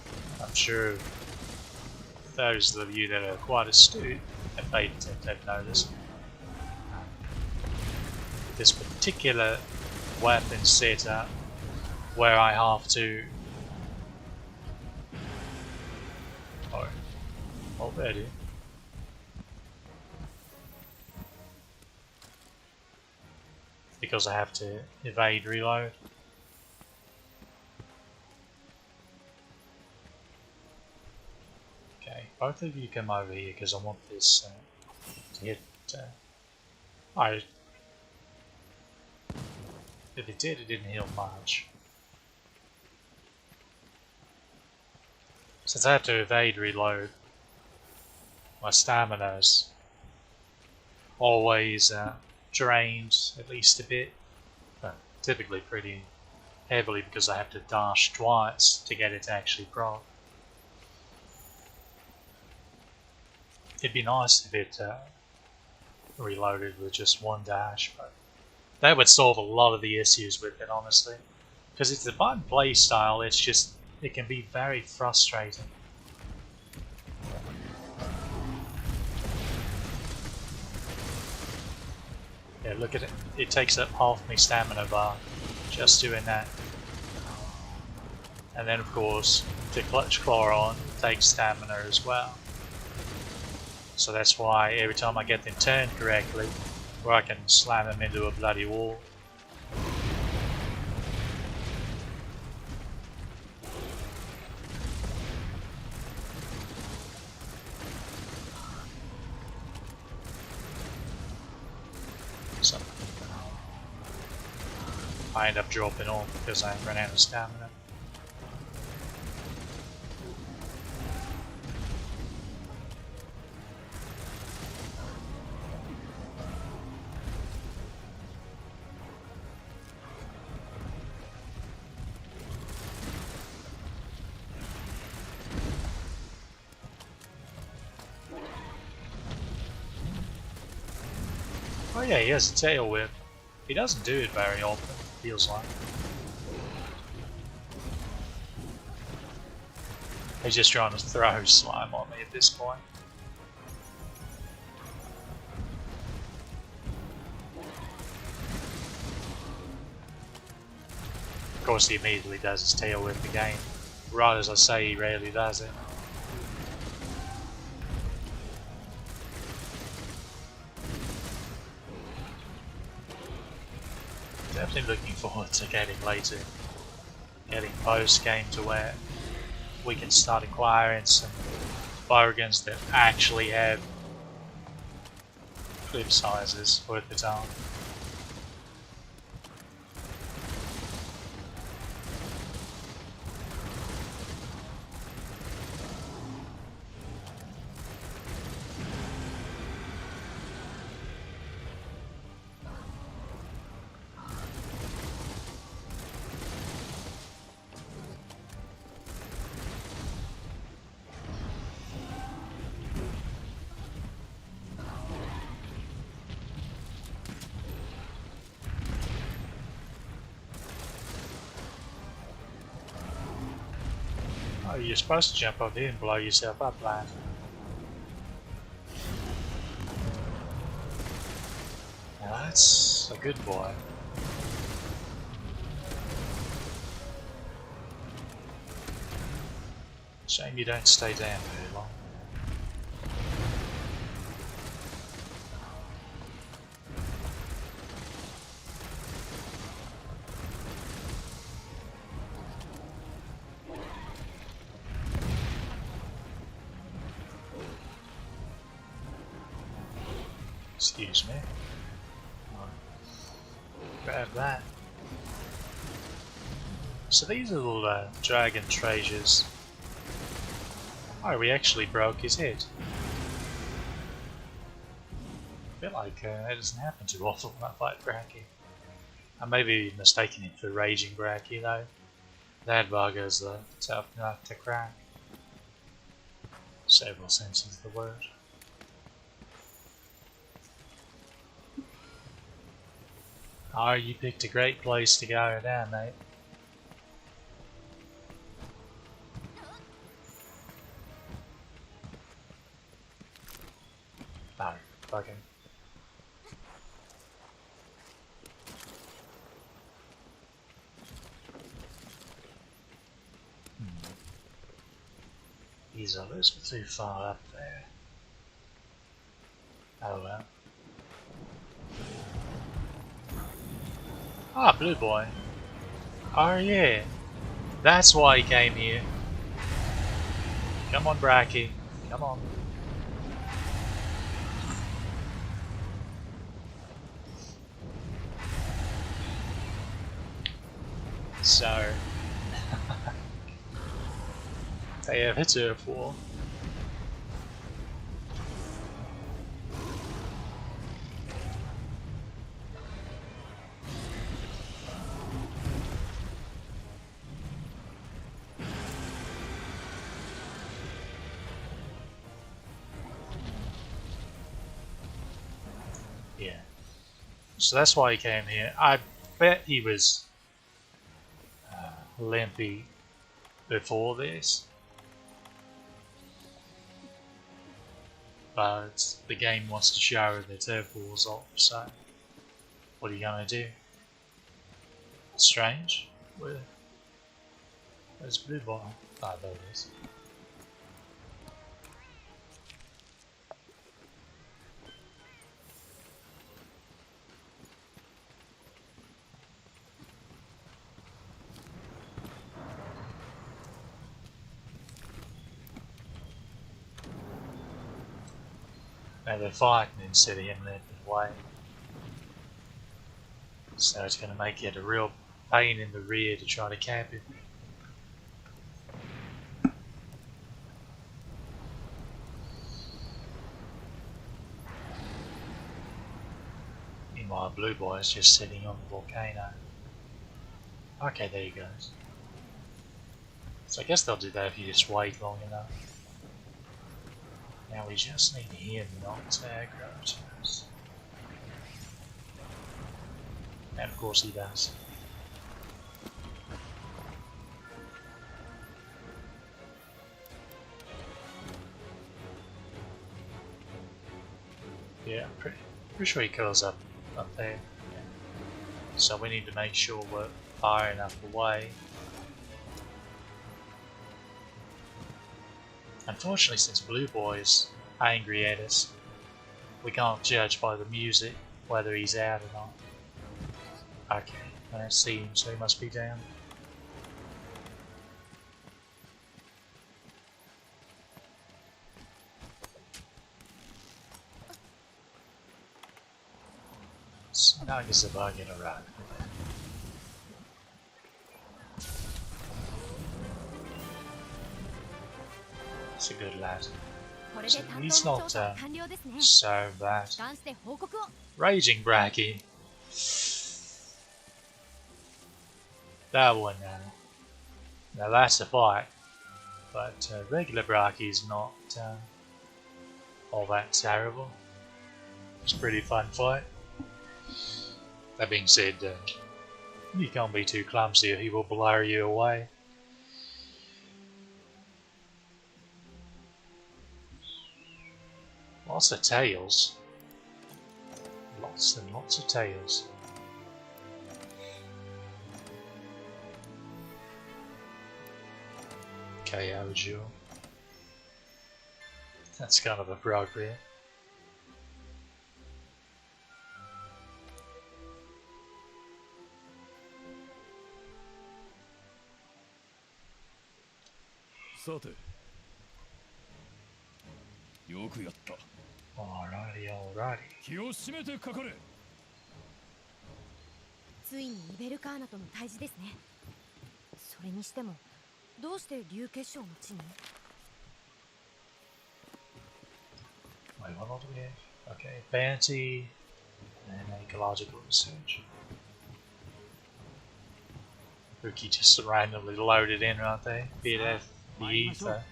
I'm sure those of you that are quite astute and paid attention have noticed. This particular weapon setup where I have to already because I have to evade reload. Okay, both of you come over here because I want this to hit. If it did, it didn't heal much. Since I have to evade reload, my stamina's always drained at least a bit. Typically pretty heavily because I have to dash twice to get it to actually proc. It'd be nice if it reloaded with just one dash, but that would solve a lot of the issues with it, honestly. Because it's a button play style, it's just, it can be very frustrating. Yeah, look at it. It takes up half my stamina bar just doing that. And then, of course, to clutch claw on, it takes stamina as well. So that's why every time I get them turned correctly, where I can slam them into a bloody wall. So I end up dropping off because I run out of stamina. Oh yeah, he has a tail whip. He doesn't do it very often, feels like. He's just trying to throw slime on me at this point. Of course he immediately does his tail whip again. Right as I say, he rarely does it. Definitely looking forward to getting later, getting post game to where we can start acquiring some bowguns that actually have clip sizes worth the time. Oh, you're supposed to jump up here and blow yourself up, lad. Now that's a good boy. Shame you don't stay down very long. Excuse me. Grab that. So these are little dragon treasures. Oh, we actually broke his head. I feel like that doesn't happen too often when I fight Bracky. I may be mistaking him for Raging Bracky though. That bugger's tough enough to crack. Several senses of the word. Oh, you picked a great place to go down, mate. No, fucking. These others were too far up there. Oh well. Ah, Blue Boy. Oh yeah. That's why he came here. Come on, Bracky. Come on. So... they have a turf war. Yeah. So that's why he came here. I bet he was limpy before this. But the game wants to show the turf wars off, so what are you gonna do? Strange? Where's Blue Boy? Ah, there it is. Now they're fighting instead of him leading the way. So it's going to make it a real pain in the rear to try to cap him. Meanwhile, Blue Boy is just sitting on the volcano. Okay, there he goes. So I guess they'll do that if you just wait long enough. Now we just need him not to aggro to us. And of course he does. Yeah, I'm pretty sure he curls up there. Yeah. So we need to make sure we're far enough away. Unfortunately, since Blue Boy's angry at us, we can't judge by the music whether he's out or not. Okay, I don't see him, so he must be down. Tigers are bugging around. It's a good lad. これ So で担当 he's の not 調査は完了ですね。 so bad. 帰還して報告を。 Raging Braggy. That one now that's a fight. But regular Braggy is not all that terrible. It's a pretty fun fight. That being said, you can't be too clumsy or he will blow you away. Lots of tails. Lots and lots of tails. KO'd you. That's kind of appropriate. Alrighty, alrighty. 気を締めてかかれ。ついにイベルカーナとの対峙ですね。それにしてもどうして竜結晶の地に？ Wait, what do we have? Okay, Bounty and Ecological Research. Rookie just randomly loaded in right there. Bit of the ether.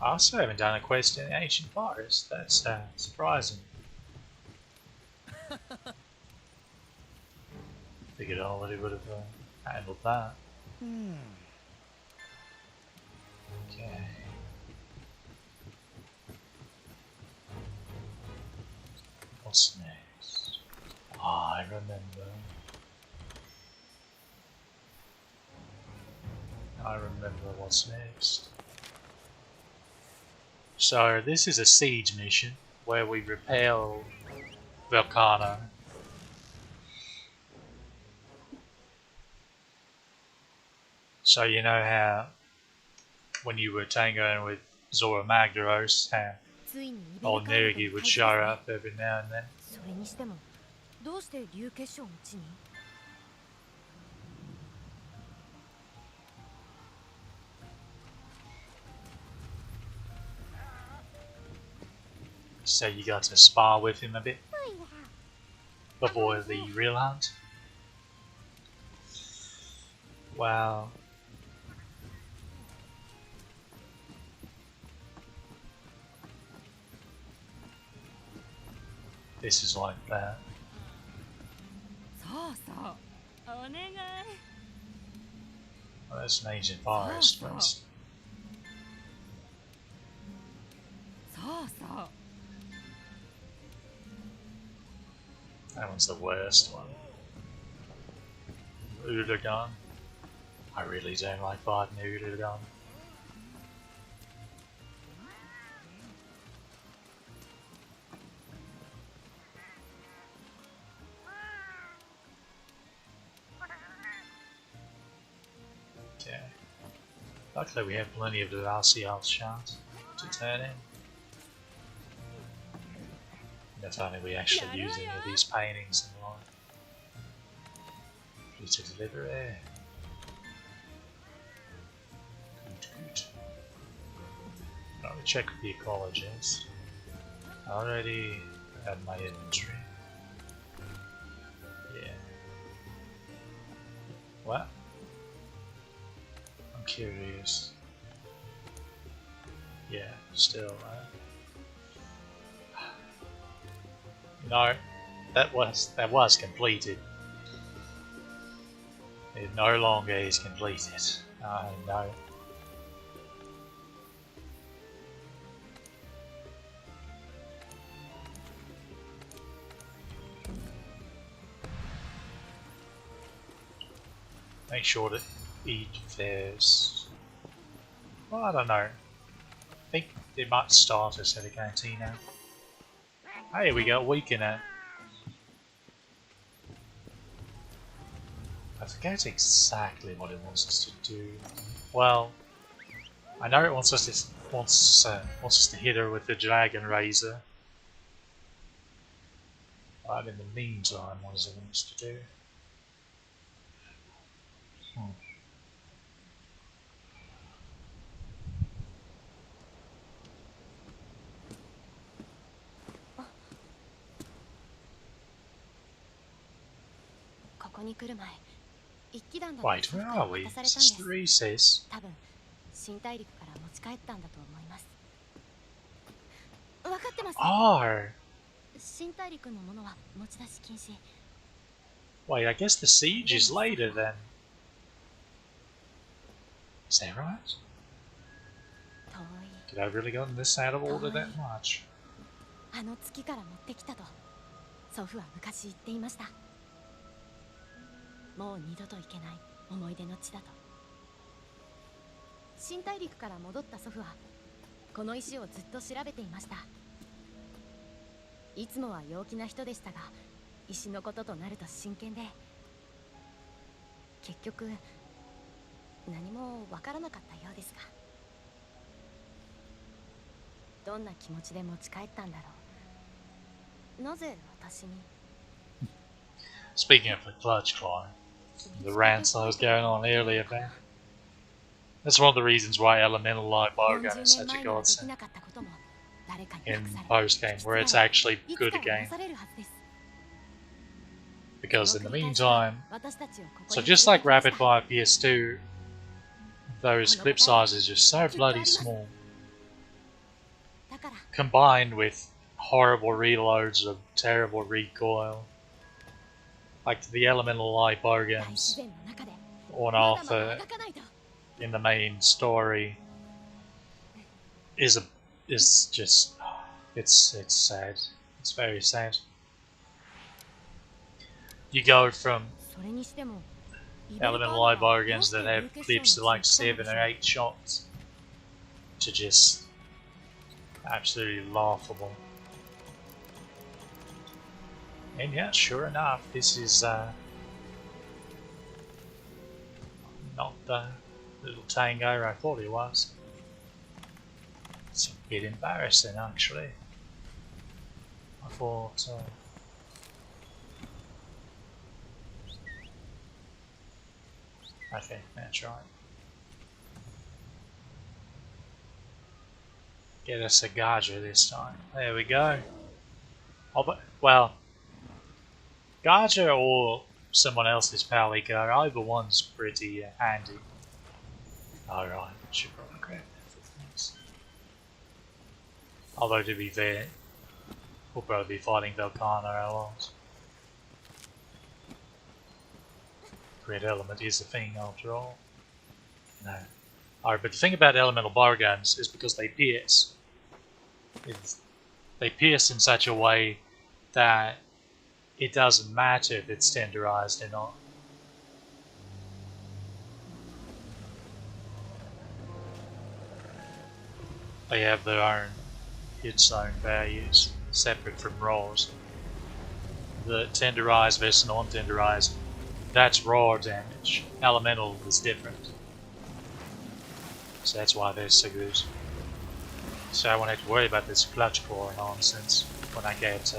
I also haven't done a quest in the Ancient Forest. That's surprising. Figured I already would have handled that. Okay. What's next? Ah, I remember. I remember what's next. So this is a siege mission where we repel Volcano. So you know how when you were tangoing with Zora Magdaros, how ついにイベルカ old ーナとの Nergi 対 would 峙です show ね。 up every now and then. それにしてもどうして竜結晶の地に？ So you got to spar with him a bit before the real hunt. Wow. This is like that. そうそう。お願い。 Well, that's an ancient forest, but そうそう。 that one's the worst one. Ulagan. I really don't like fighting Ulagan. Okay. Luckily we have plenty of the RCR shots to turn in. If only we actually use any of these paintings in life. Please to deliver air. Good, good. Let me check the ecologist. I already had my inventory. Yeah. What? I'm curious. Yeah, still, no, that was completed. It no longer is completed. Oh no. Make sure to eat theirs. Well, I don't know. I think they might start us at a cantina. Hey, we got weaken it. I forget exactly what it wants us to do. Well, I know it wants us to wants us to hit her with the dragon razor. But in the meantime, what does it want us to do? Hmm. Wait, where are we? Is this the recess? 多分新大陸から持ち帰ったんだと思います。分かってます。 Oh! 新大陸のものは持ち出し禁止。 Wait, I guess the siege is later then. Is that right? 遠い Did I really gotten this out of order that much? あの月から持ってきたと祖父は昔言っていました。もう二度と行けない思い出の地だと。新大陸から戻った祖父はこの石をずっと調べていました。いつもは陽気な人でしたが、石のこととなると真剣で、結局何もわからなかったようですが、どんな気持ちで持ち帰ったんだろう。なぜ私に。 Speaking of the clutch claw, the rants I was going on earlier about. That's one of the reasons why Elemental Light Bowgun is such a godsend in post-game, where it's actually good again. Because in the meantime, so just like Rapid Fire PS2, those clip sizes are so bloody small, combined with horrible reloads of terrible recoil. Like the Elemental Light Bowguns on Arthur in the main story is just it's sad. It's very sad. You go from Elemental Light Bowguns that have clips of like 7 or 8 shots to just absolutely laughable. And yeah, sure enough, this is not the little tango I thought it was. It's a bit embarrassing, actually. I thought. Okay, that's right. Get us a Gaja this time. There we go. Oh, but, well, Gaja or someone else's Palico, either one's pretty handy. Alright, should probably grab that for things. Although to be fair, we'll probably be fighting Velcana a lot. Red element is a thing after all. No. Alright, but the thing about elemental bowguns is because they pierce. They pierce in such a way that it doesn't matter if it's tenderized or not. They have their own hit zone values, separate from rolls. The tenderized versus non-tenderized, that's raw damage. Elemental is different. So that's why they're so good. So I won't have to worry about this clutch core nonsense when I get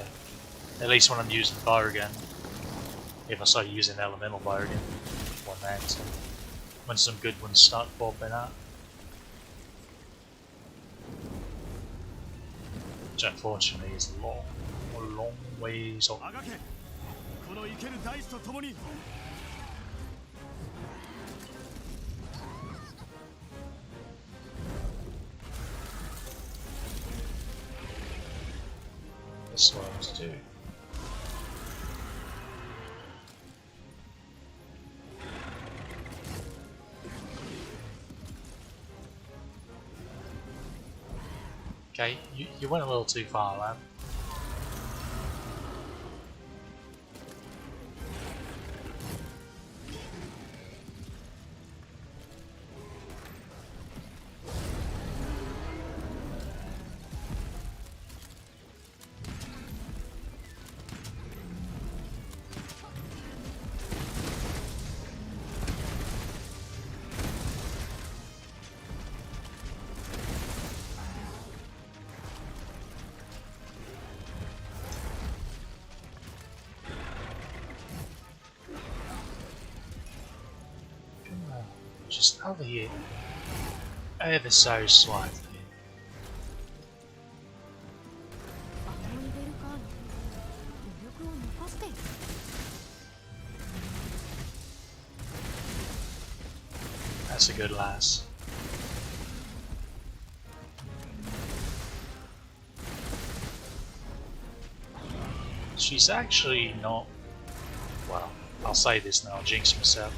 at least when I'm using bowgun. If I start using elemental bowgun, when some good ones start popping up. Which unfortunately is a long ways off. This is what I want to do. Okay, you went a little too far, lad. just over here, ever so slightly. アモニベルカーナ余力を残している。 That's a good lass. She's actually not. Well, I'll say this now, I'll jinx myself.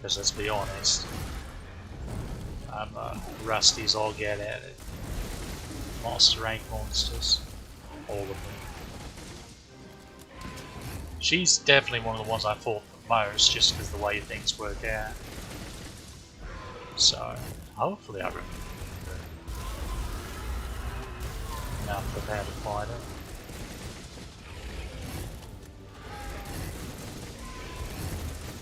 Because let's be honest, I'm rusty as all get at it. Master rank monsters. All of them. She's definitely one of the ones I fought the most, just because the way things work out. So, hopefully I remember enough of how to fight her.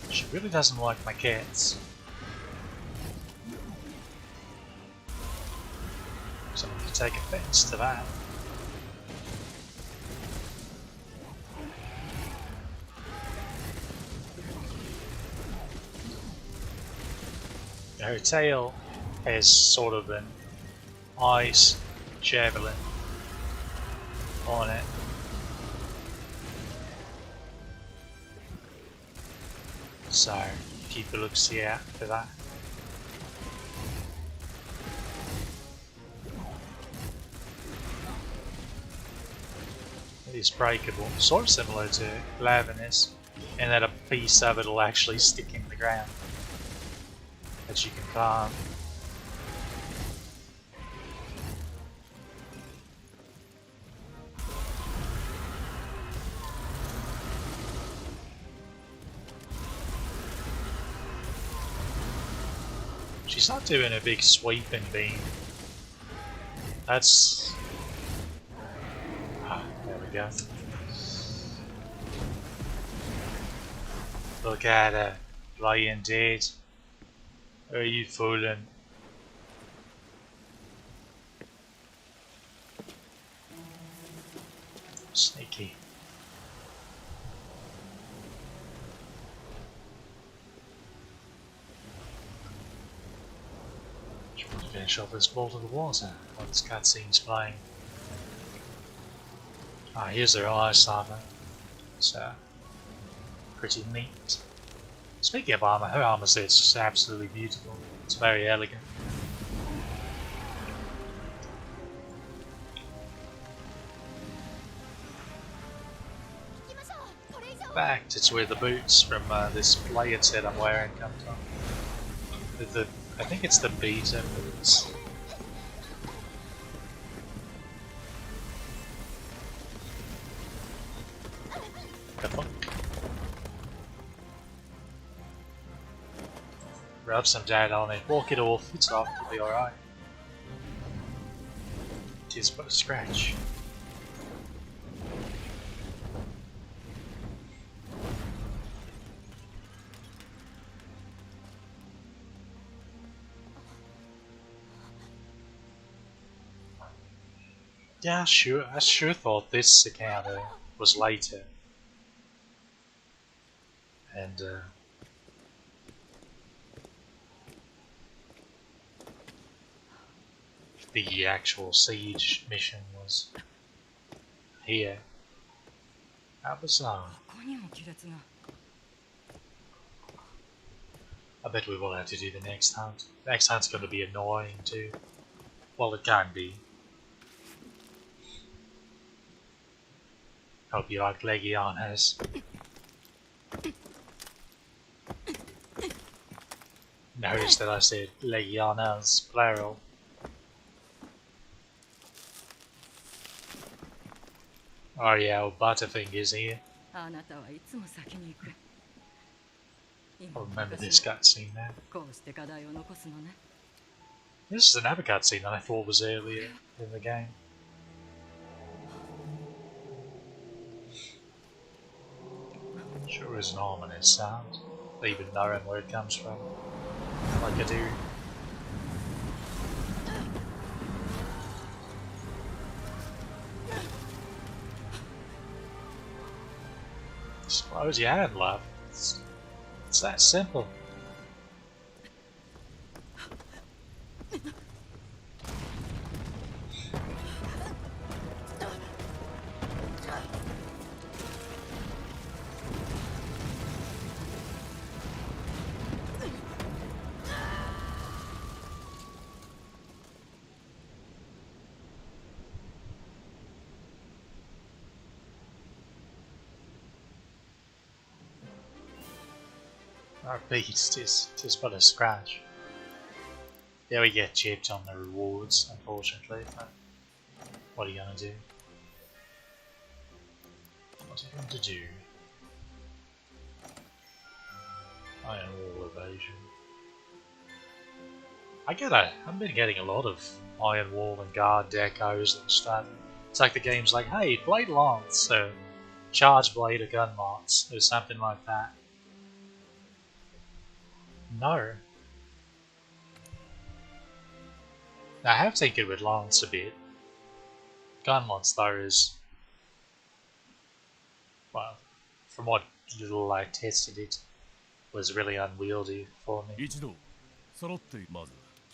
She really doesn't like my cats. Someone could take offense to that. Her tail has sort of an ice javelin on it. So keep a look-see out for that. It is breakable, sort of similar to Lavinus, in that a piece of it will actually stick in the ground that you can farm. She's not doing a big sweeping beam. That's... Ah, there we go. Look at her, lying dead. Are you fooling? Sneaky. Just want to finish off this bolt of the water while this cutscene's playing. Ah, here's their ice armor. So, pretty neat. Speaking of armor, her armor set's just absolutely beautiful. It's very elegant. In fact, it's where the boots from this player set I'm wearing come from. I think it's the beta boots. Come on. Rub some dirt on it, walk it off, it's off, it'll be alright. It is but a scratch. Yeah, sure. I sure thought this account was later. And the actual siege mission was here. How bizarre. I bet we will have to do the next hunt. The next hunt's going to be annoying too. Well, it can be. Hope you like Legiones. Notice that I said Legiones, plural. Oh yeah, well, Butterfinger's here. I'll remember this cutscene now. This is another cutscene that I thought was earlier in the game. Sure is an ominous sound, even knowing where it comes from, like I do. Suppose you had love. It's that simple. Our beast is just but a scratch. Yeah, we get chipped on the rewards, unfortunately, but what are you gonna do? What's he going to do? Iron wall evasion. I've been getting a lot of iron wall and guard decos and stuff. It's like the game's like, hey, blade lance, so charge blade or gun lance, or something like that. No. I have tinkered with lance a bit. Gun lance though is, well, from what little I tested it, was really unwieldy for me.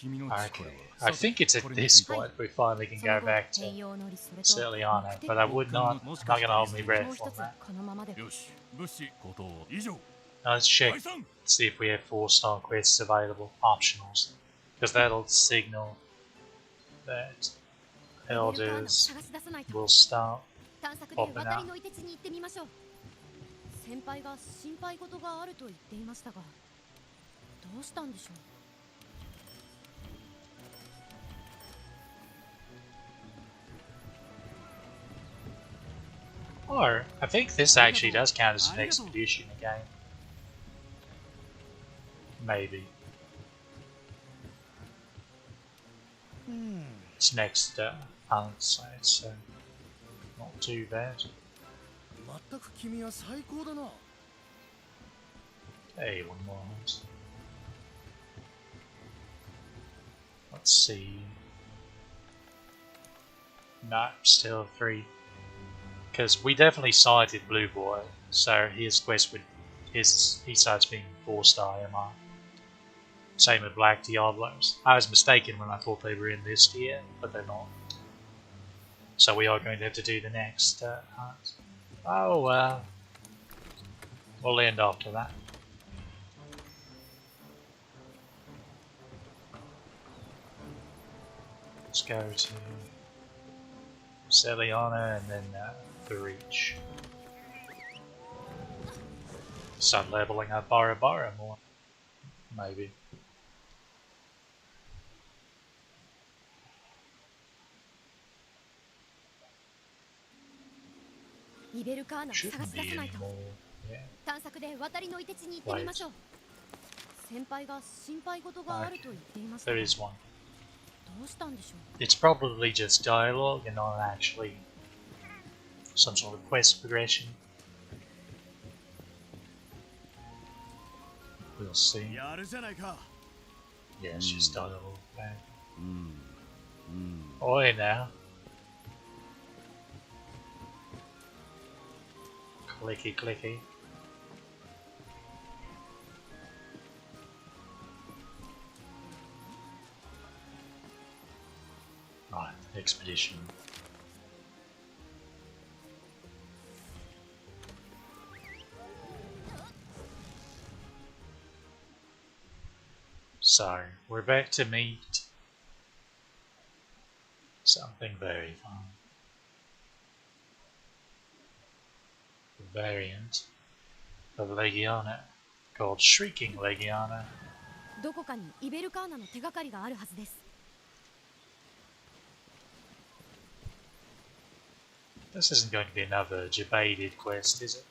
Okay, I think it's at this point we finally can go back to Celiano, but I'm not gonna hold my breath on that. Now let's check, see if we have 4-star quests available, optionals, because that'll signal that elders will start popping out. 先輩が心配事があると言っていましたが、どうしたんでしょう。 Or, I think this actually does count as an expedition again. Maybe. It's next outside, so not too bad. Hey, one more. Let's see. No, still 3. Because we definitely sighted Blue Boy, so his quest would he starts being 4-star MR. Same with Black Diablos. I was mistaken when I thought they were in this tier, but they're not. So we are going to have to do the next hunt. Oh well. We'll end after that. Let's go to Celiano and then the Reach. Start leveling up Bora Bora more. Maybe. Shouldn't be anymore. Yeah. Wait. There is one. It's probably just dialogue and not actually some sort of quest progression. We'll see. Yeah, it's just dialogue. Oi now. Clicky clicky. Right, expedition. So, we're back to meet something very fun. A variant of Legiana called Shrieking Legiana. どこかにイベルカーナの手がかりがあるはずです。 This isn't going to be another debated quest, is it?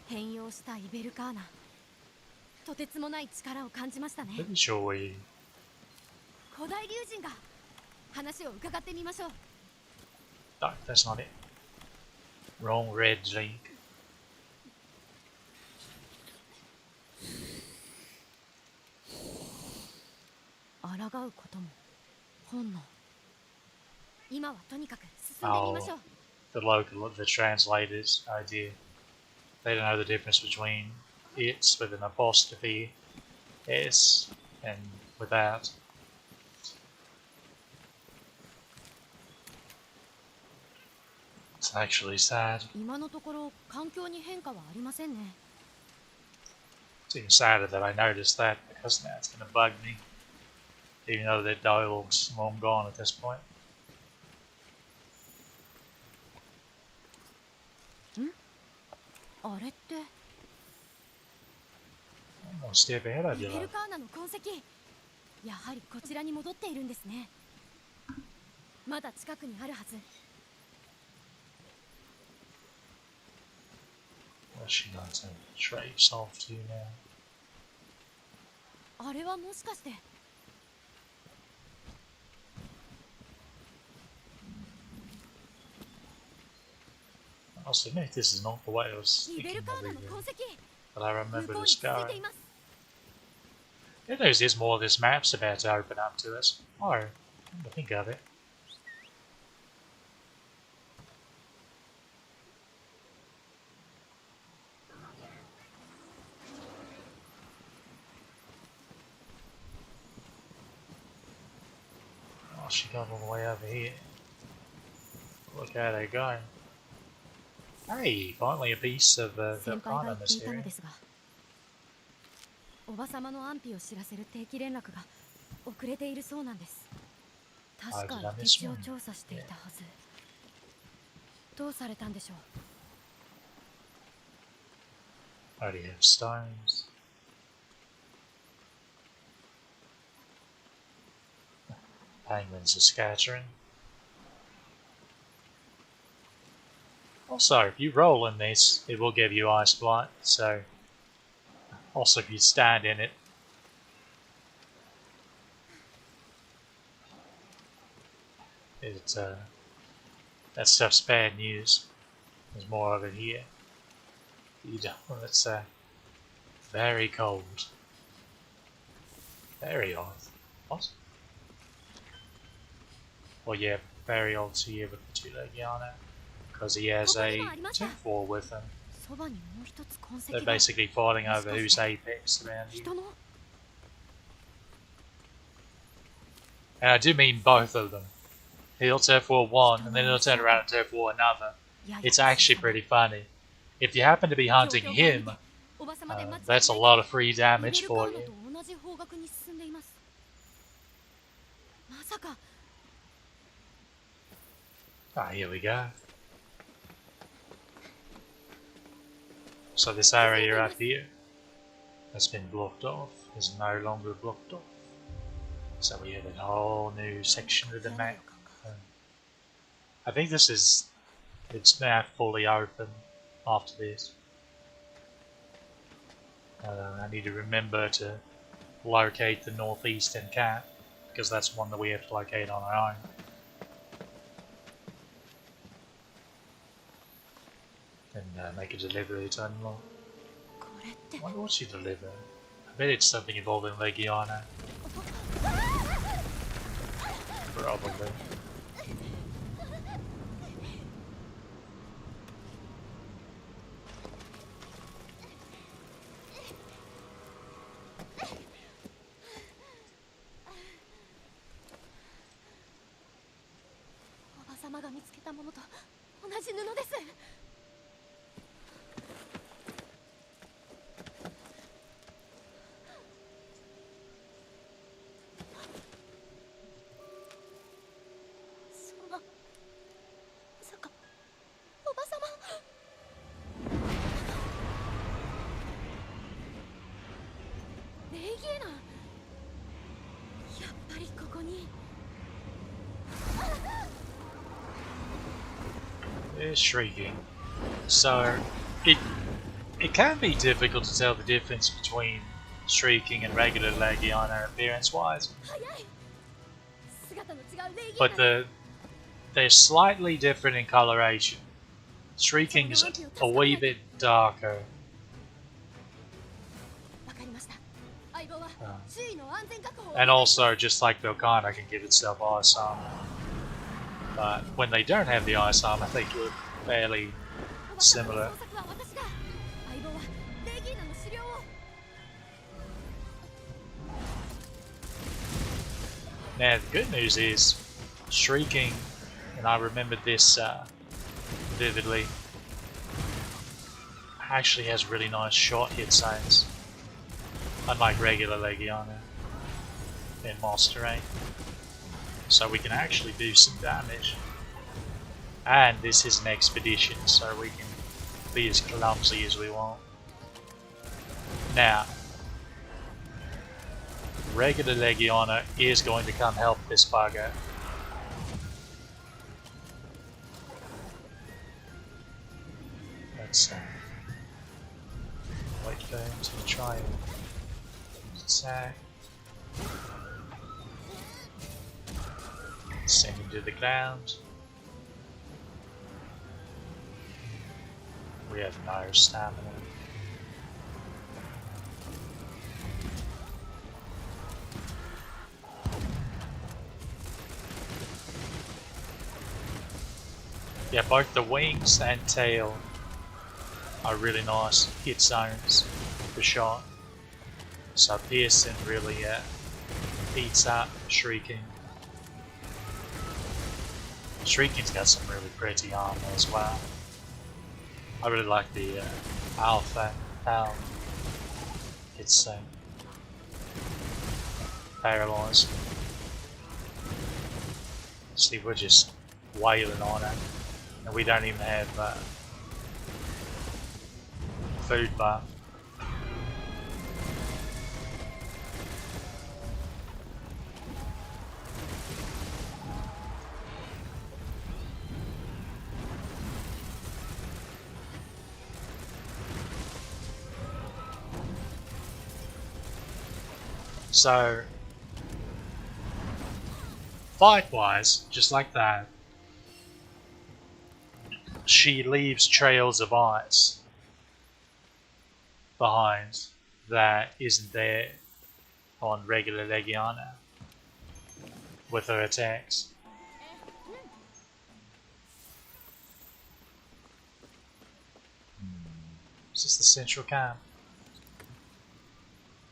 変容したイベルカーナ。とてつもない力を感じましたね。 Pretty sure we... 古代竜神が話を伺ってみましょう。 No, that's not it. Wrong red link. 抗うことも本能。今はとにかく進んでみましょう。 The local, the translator's idea. they don't know the difference between it's with an apostrophe S and without. It's actually sad. 今のところ環境に変化はありませんね。 It's even sadder that I noticed that because now it's going to bug me. Even though their dialogue's long gone at this point. あれって I'm one step ahead of ベ you. ルカーナの痕跡。やはりこちらに戻っているんですね。まだ近くにあるはず。 What's she going to trace off to now? あれはもしかして I must admit, this is not the way I was ベ thinking ルカー of ナ it, の痕跡。 but I 向 remember こう this に続い guy. ています。 Who knows there's more of this map's about to open up to us? Oh, come to think of it. Oh, she got all the way over here. Look how they go. Hey, finally a piece of the 先輩が言 Volcano っていたの mystery. ですが、おばさまの安否を知らせる定期連絡が遅れているそうなんです。確か歴史を調査していたはず。どうされたんでしょう。 Already have stones. Penguins are scattering. Also, if you roll in this, it will give you ice blight, so also if you stand in it. That stuff's bad news. There's more of it here. You don't, it's very cold. Very odd. What? Well, yeah, very odd here with the two-legged Yana. Because he has a 2-4 with him. そばにもう一つ痕跡 They're が。 basically fighting over who's apex around here. 人の And I do mean both of them. He'll turn for one, and then he'll turn around and turn for another. It's actually pretty funny. If you happen to be hunting him, that's a lot of free damage for you. 同じ方角に進んでいます。まさか Ah, here we go. So this area up here has been blocked off, is no longer blocked off. So we have a whole new section of the map. I think it's now fully open after this. I need to remember to locate the northeastern camp, because that's one that we have to locate on our own. And make a delivery to unlock. これって I wonder what she deliver. I bet it's something involving Legiana. Probably. Oba-samaが見つけたものと同じ布です。 They're shrieking. So it can be difficult to tell the difference between shrieking and regular Legiana appearance-wise. But they're slightly different in coloration. Shrieking is a wee bit darker. And also, just like Volcano can give itself ice armor. But when they don't have the ice armor, they look fairly similar. Now the good news is, Shrieking, and I remembered this vividly, actually has really nice short hit zones, unlike regular Legiana in Monster 8. So we can actually do some damage. And this is an expedition, so we can be as clumsy as we want. Now, regular Legiana is going to come help this bugger. Let's wait for him to try and attack. Send him to the ground. We have no stamina. Yeah, both the wings and tail are really nice hit zones for shot. So Pearson really eats up Shrieking. Shrieking's got some really pretty armor as well. I really like the Alpha Pound. It's paralyzed. See, we're just wailing on it, and we don't even have food bar. So, fight-wise, just like that, she leaves trails of ice behind that isn't there on regular Legiana with her attacks. Is this the central camp?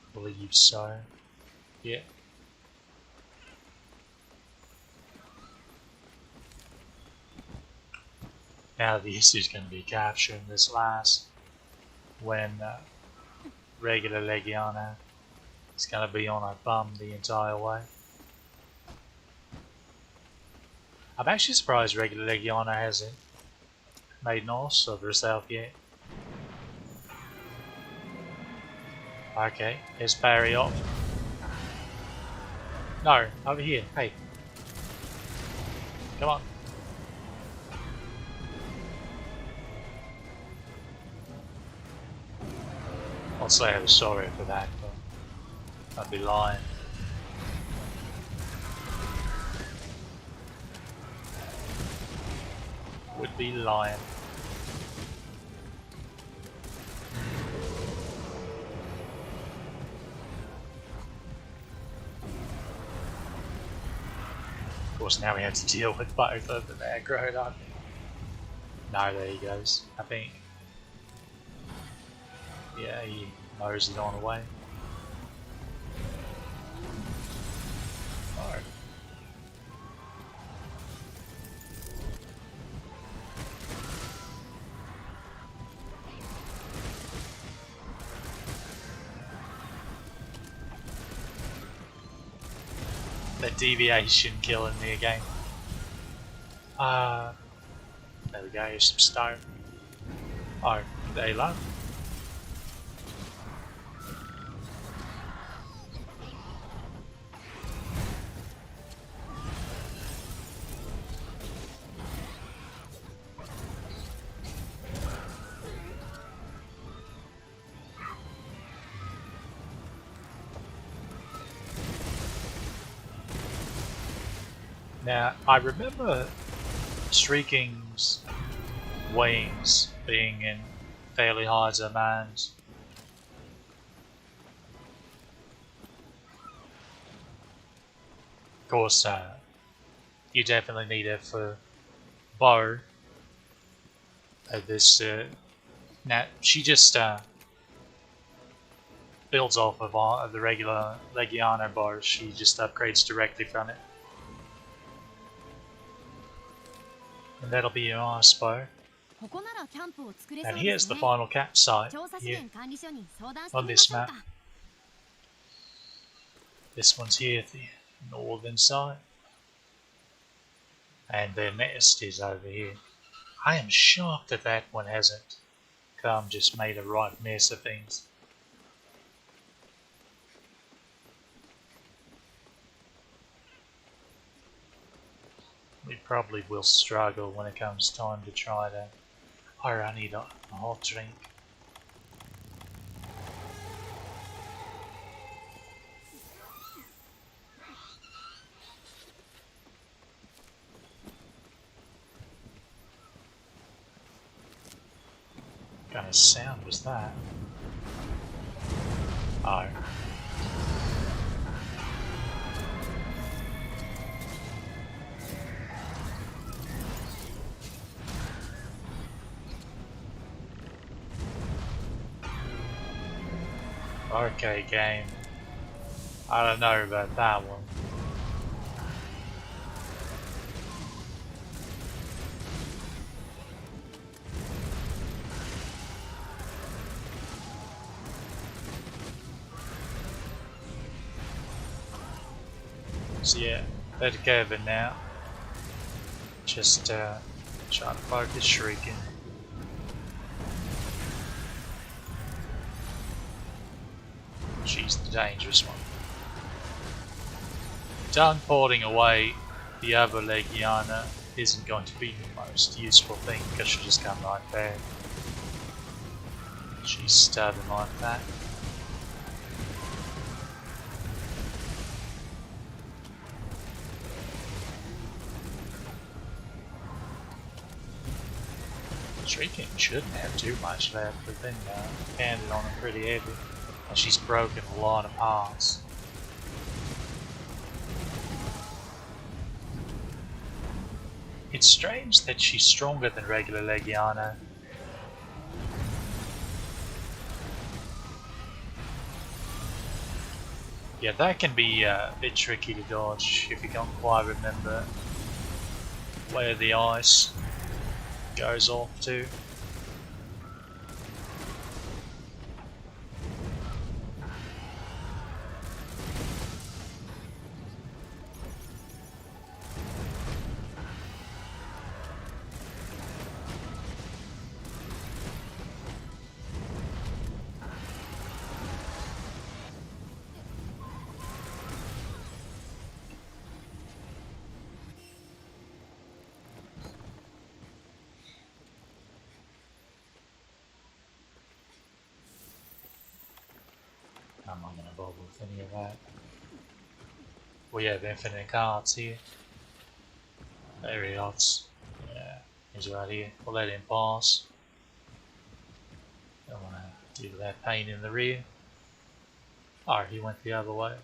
I believe so. Yeah. Now the issue is going to be capturing this last when regular Legiana is going to be on her bum the entire way. I'm actually surprised regular Legiana hasn't made an ass of herself yet. Okay, here's Barry off. No, over here. Hey. Come on. I'll say I'm sorry for that, but I'd be lying. Would be lying. Of course, now we have to deal with both of them aggro, don't we? No, there he goes, I think. Yeah, he moseyed on away. Oh. That deviation killing me again. There we go, here's some stone. Oh, they love. Now, I remember Shrieking's wings being in fairly high demand. Of course, you definitely need it for Bo. Now, she just builds off of the regular Legiano bar. She just upgrades directly from it. And that'll be your Iceborne. ここならキャンプを作れ And そうで here's す the ね。 final campsite 調査資 here 源管理所に相談して on みま this しょう map. か。 This one's here, the northern side. And their nest is over here. I am shocked that that one hasn't come, just made a right mess of things. We probably will struggle when it comes time to try to... Oh, I need a hot drink. What kind of sound was that? Oh. Okay, game. I don't know about that one. So yeah, let it go of it now. Just try to focus shrieking. She's the dangerous one. Done porting away the other Legiana isn't going to be the most useful thing because she'll just come right back. She's stubborn like that. Shrieking shouldn't have too much left, but then handed on her pretty heavy. And she's broken a lot of parts. It's strange that she's stronger than regular Legiana. Yeah, that can be a bit tricky to dodge if you can't quite remember where the ice goes off to. I'm not going to bother with any of that. We have infinite cards here. There he is. Yeah, he's right here. We'll let him pass. Don't want to do that pain in the rear. Oh, he went the other way.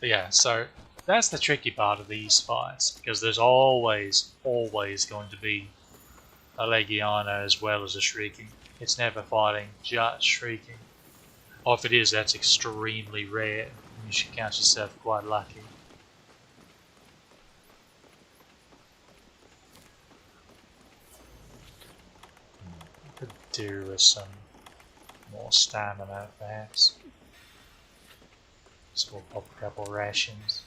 But yeah, so that's the tricky part of these fights, because there's always going to be a Legiana as well as a Shrieking. It's never fighting just Shrieking. Or if it is, that's extremely rare. You should count yourself quite lucky. Could do with some more stamina, perhaps. So we'll pop a couple rations.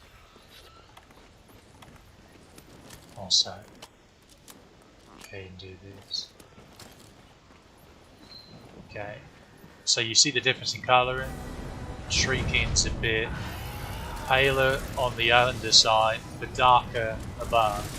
Also, okay, and do this. Okay, so you see the difference in colouring? Shrieking's a bit paler on the underside, but darker above.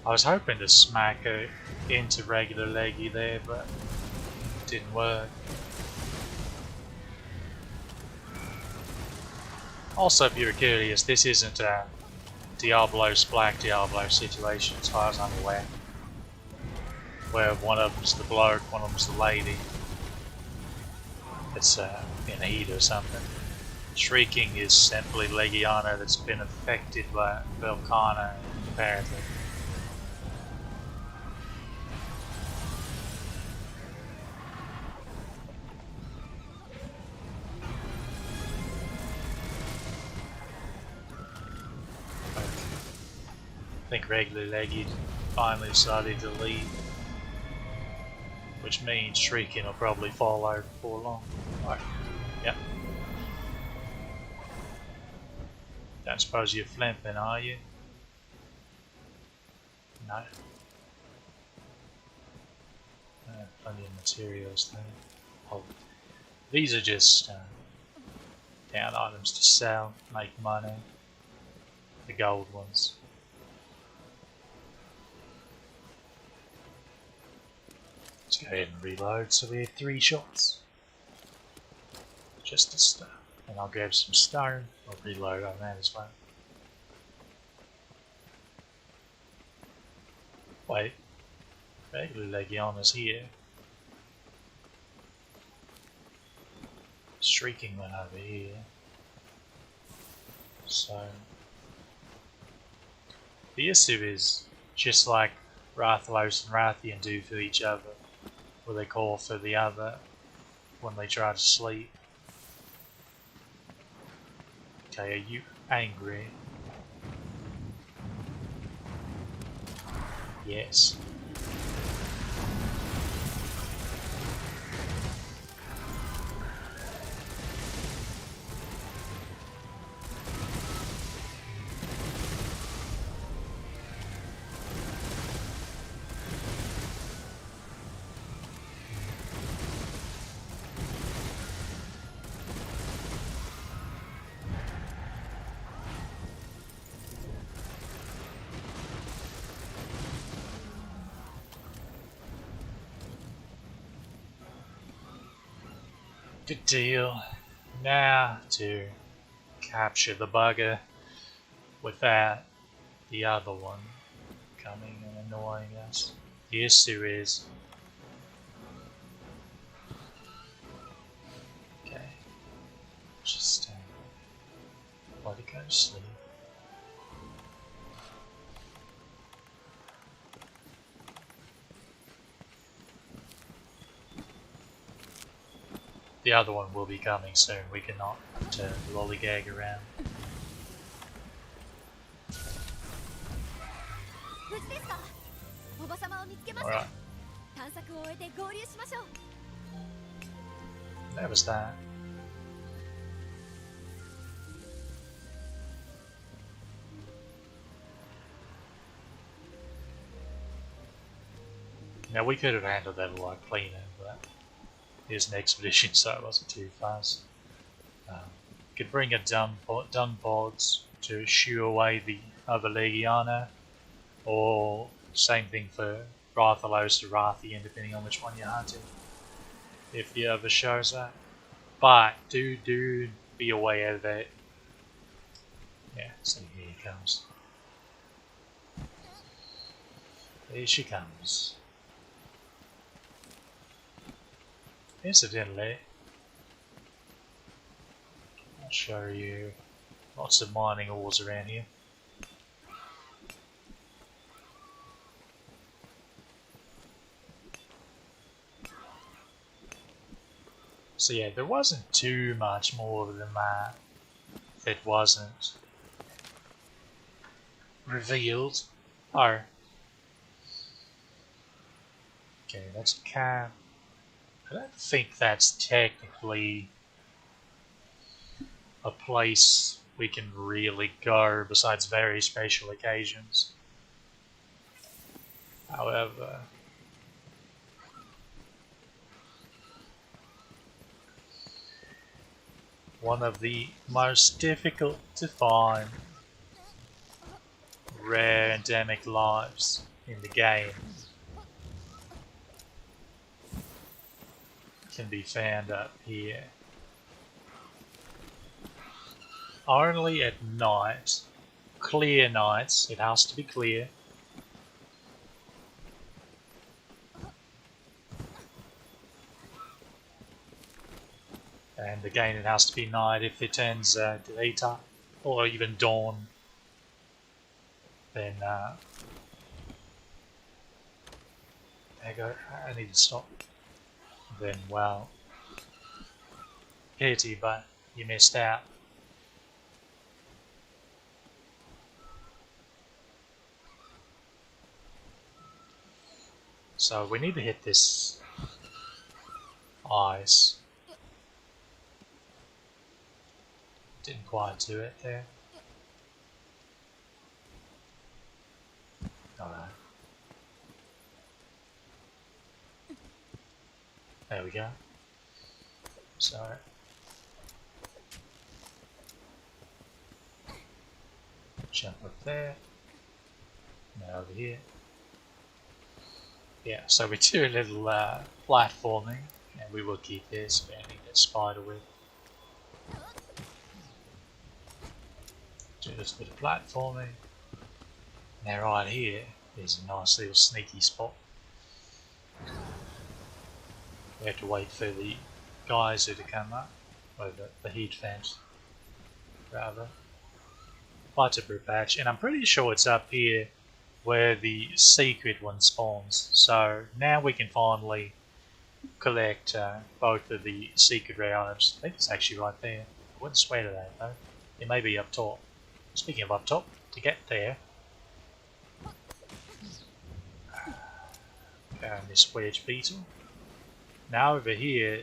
I was hoping to smack her into regular leggy there, but it didn't work. Also, if you're curious, this isn't a Diablo's Black Diablo situation as far as I'm aware, where one of them's the bloke, one of them's the lady. It's in heat or something. Shrieking is simply Legiana that's been affected by Velcana, apparently. I think regular Leggy finally decided to leave, which means Shrieking will probably follow before long. Right. Yep. Don't suppose you're flimping, are you? No. Plenty of materials there. Oh, these are just down items to sell, make money. The gold ones. Let's go ahead and reload. So we have 3 shots. Just the stuff. And I'll grab some stone. I'll reload on that as well. Wait. Regular Legiona's here. Shrieking went over here. So the issue is just like Rathalos and Rathian do for each other, where they call for the other when they try to sleep. Okay, are you angry? Yes. Good deal. Now to capture the bugger without the other one coming and annoying us. The issue is... Okay. Just let it go to sleep. The other one will be coming soon. We cannot lollygag around. Alright. That was that. Now we could have handled that a lot cleaner, but here's an expedition, so it wasn't too fast. Could bring a dung pods to shoo away the other Legiana, or same thing for Rathalos to Rathian, depending on which one you're hunting, if the other shows up. But do be aware that, yeah, so here he comes. Here she comes. Incidentally, I'll show you lots of mining ores around here. So yeah, there wasn't too much more than that that wasn't revealed. Oh. Okay, that's a camp. I don't think that's technically a place we can really go besides very special occasions. However, one of the most difficult to find rare endemic lives in the game can be found up here. Only at night, clear nights, it has to be clear. And again, it has to be night. If it turns daytime or even dawn, then there you go. I need to stop. Then, well, pity, but you missed out. So we need to hit this ice. Didn't quite do it there. Alright. There we go. So jump up there. Now over here. Yeah, so we do a little platforming, and we will keep this, but I need that spider web. Do this bit of platforming. Now right here is a nice little sneaky spot. We have to wait for the geyser to come up, or the heat vent, rather. Vitamin patch, and I'm pretty sure it's up here where the secret one spawns. So now we can finally collect both of the secret rare items. I think it's actually right there. I wouldn't swear to that though. It may be up top. Speaking of up top, to get there, and this wedge beetle. Now over here,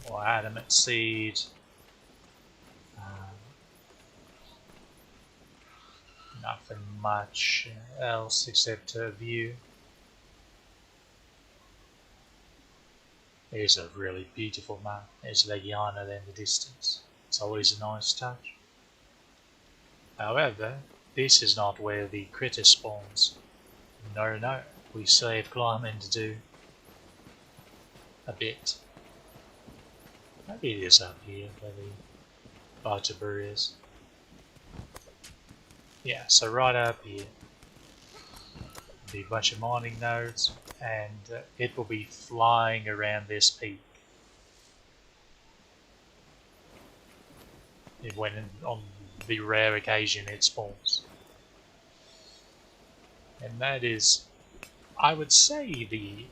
or adamant seed. Nothing much else except a view. There's a really beautiful map. There's Legiana there in the distance. It's always a nice touch. However, this is not where the critter spawns. No, we still have climbing to do a bit. Maybe it is up here where the Vitabu is. Yeah, so right up here, be a bunch of mining nodes, and it will be flying around this peak. When on the rare occasion it spawns. And that is, I would say, the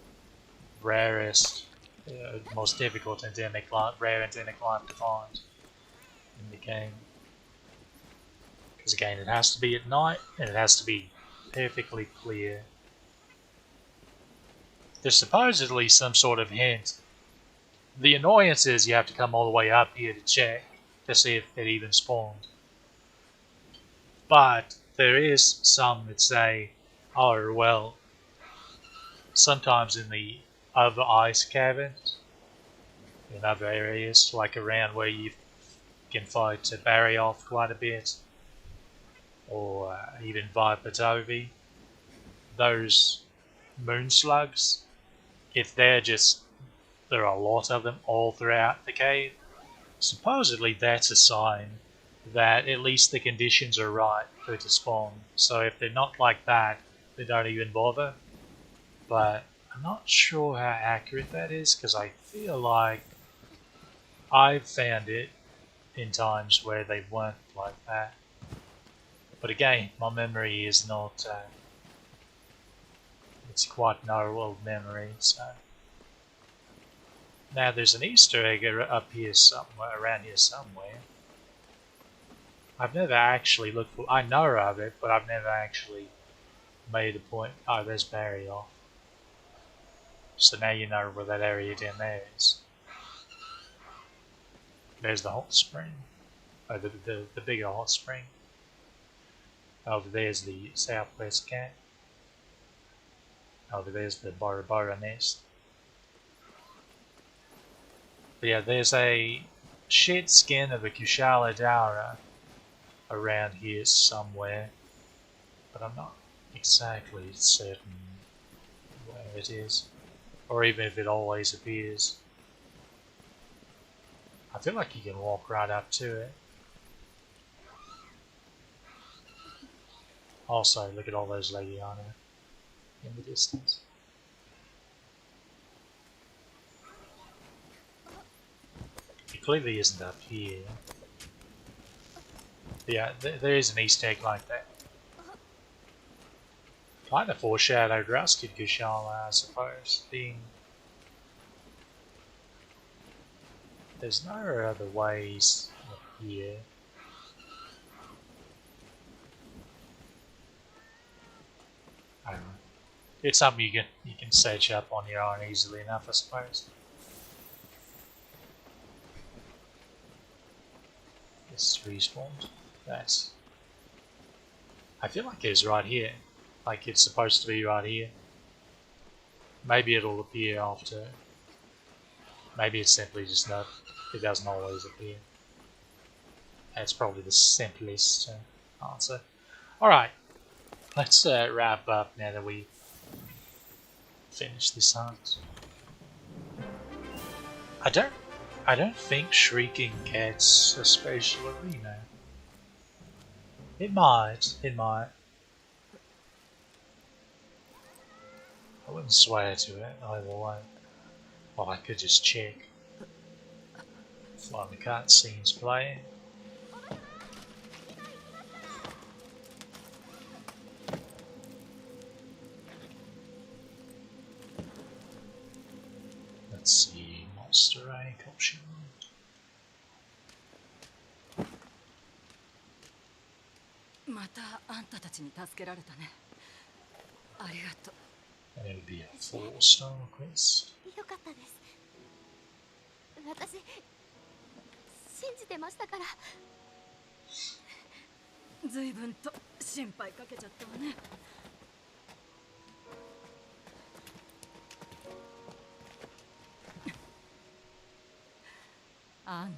rarest, most difficult endemic rare endemic life to find in the game. Because again, it has to be at night, and it has to be perfectly clear. There's supposedly some sort of hint. The annoyance is you have to come all the way up here to check to see if it even spawned. But there is some that say, oh well, sometimes in the other ice caverns, in other areas, like around where you can fight to bury off quite a bit, or even Viper Toby, those moon slugs, if there are a lot of them all throughout the cave, supposedly that's a sign that at least the conditions are right for it to spawn. So if they're not like that, they don't even bother. But I'm not sure how accurate that is, because I feel like I've found it in times where they weren't like that. But again, my memory is not, it's quite an old memory, so. Now there's an Easter egg up here somewhere, around here somewhere. I've never actually looked for, I know of it, but I've never actually made a point. Oh, there's Barry off. So now you know where that area down there is. There's the hot spring. Oh, the bigger hot spring. Over there's the southwest cat. Over there's the Bora Bora nest. But yeah, there's a shit skin of a Kushala Dara around here somewhere. But I'm not exactly certain where it is, or even if it always appears. I feel like you can walk right up to it. Also, look at all those Legiana in the distance. It clearly isn't up here. Yeah, there is an Easter egg like that. Kind of foreshadowed Rusted Kushala, I suppose. There's no other ways up here. I don't know. It's something you can search up on your own easily enough, I suppose. It's respawned. That's. I feel like it's right here. Like it's supposed to be right here. Maybe it'll appear after. Maybe it's simply just not. It doesn't always appear. That's probably the simplest answer. Alright. Let's wrap up now that we finish this hunt. I don't think Shrieking gets a special arena. It might. I wouldn't swear to it either way. Well, I could just check while the cutscene's playing. Let's see, monster rank option. And it'll be a 4-star quest. よかったです。私信じてましたから。随分と心配かけちゃったわね。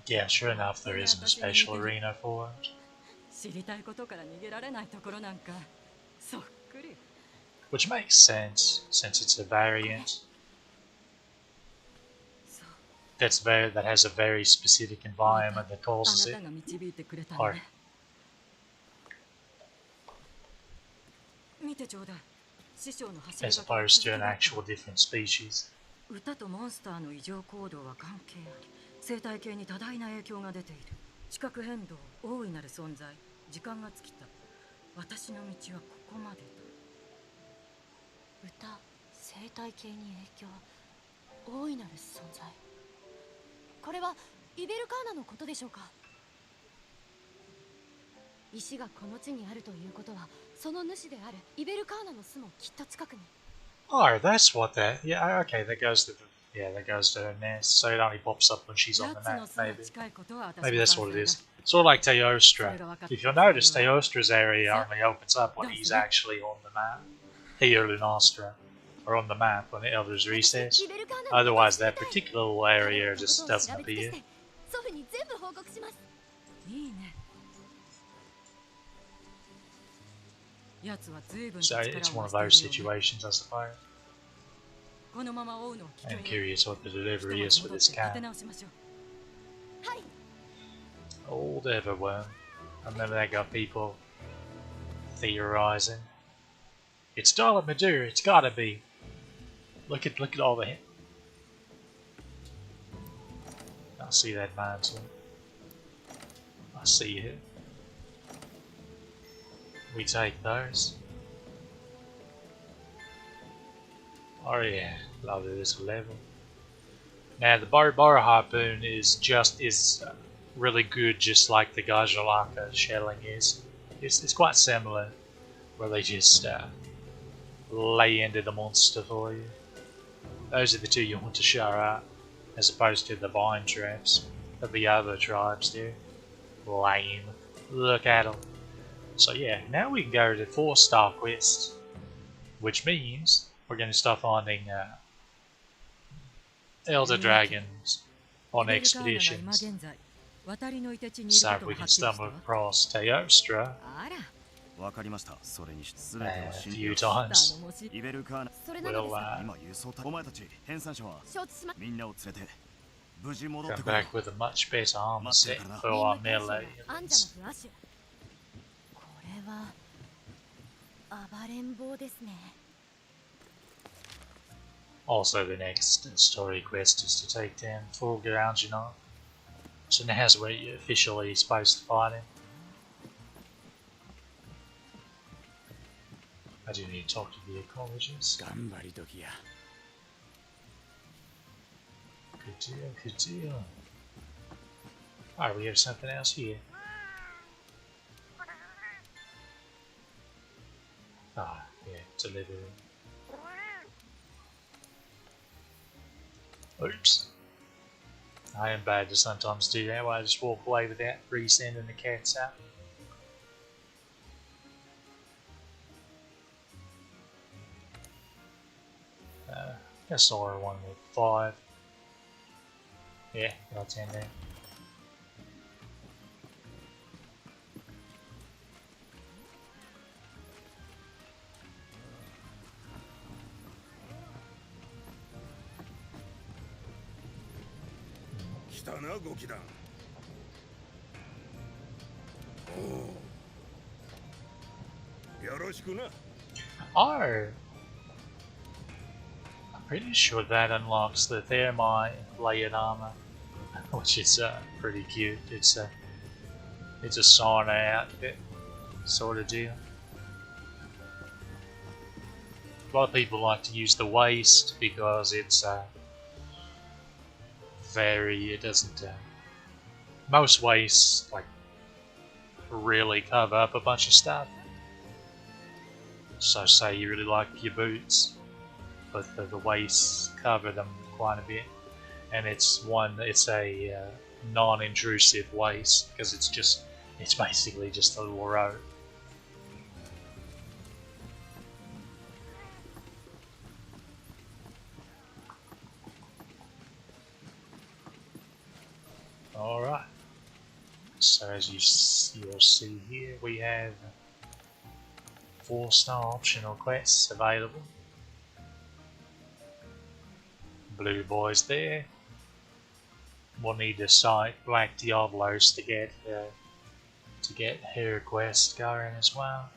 Yeah, sure enough, there isn't a special arena for it. 知りたいことから逃げられないところなんかそっくり。 Which makes sense, since it's a variant. That has a very specific environment that causes it. Or, as opposed to an actual different species. 歌とモンスターの異常行動は関係あり、生態系に多大な影響が出ている。地殻変動、大いなる存在、時間が尽きた。私の道はここまでだ。歌、生態系に影響、大いなる存在。これはイベルカーナのことでしょうか。石がこの地にあるということは、その主であるイベルカーナの巣もきっと近くに。 Oh, that's what that. Yeah, okay, that goes to her nest. So it only pops up when she's on the map. Maybe that's what it is. Sort of like Teostra. If you'll notice, Teostra's area only opens up when he's actually on the map. Lunastra, or on the map when the Elder's Recess. Otherwise, that particular area just doesn't appear. So it's one of those situations, I suppose. I'm curious what the delivery is for this cat. Old Everworm. I remember that got people theorizing. It's Darla Madura, it's gotta be. Look at all the hit. I see that mantle. I see it. We take those. Oh yeah, lovely this level. Now the Barbara Harpoon is really good, just like the Gajalaka shelling is. It's quite similar, where they just lay into the monster for you. Those are the two you want to show up, as opposed to the vine traps that the other tribes do. Lame. Look at them. So yeah, now we can go to 4-star quests, which means we're going to start finding Elder Dragons on expeditions. So if we can stumble across Teostra, わかりました。それにし全てを A 信 few じ times. もしイベルカーナそれなのです We'll か。今輸送隊お前たち編纂者は承知しまみんなを連れて無事戻っ come てこいよ back with a much better armor Must set be for 任 our 務対象が melee アンジャ units. のフラッシュ。これは暴れん坊ですね。 Also, the next story quest is to take down full Gourangenov. So now's where you're officially supposed to fight him. I do need to talk to the ecologist. 頑張り時や Good deal, good deal. Alright, we have something else here. Ah, yeah, delivery. Oops. I am bad to sometimes do that, where I just walk away without resending the cats out. I saw one with 5. Yeah, got 10 there. Oh! I'm pretty sure that unlocks the Thermite layered armor, which is pretty cute. It's a sauna outfit sort of deal. A lot of people like to use the waist because it's it doesn't. Most waists like really cover up a bunch of stuff. So say you really like your boots, but the waists cover them quite a bit, and it's a non-intrusive waist because it's basically just a little rope. Alright, so as you'll see here, we have 4-star optional quests available. Blue boys there. We'll need to cite Black Diablos to get her quest going as well.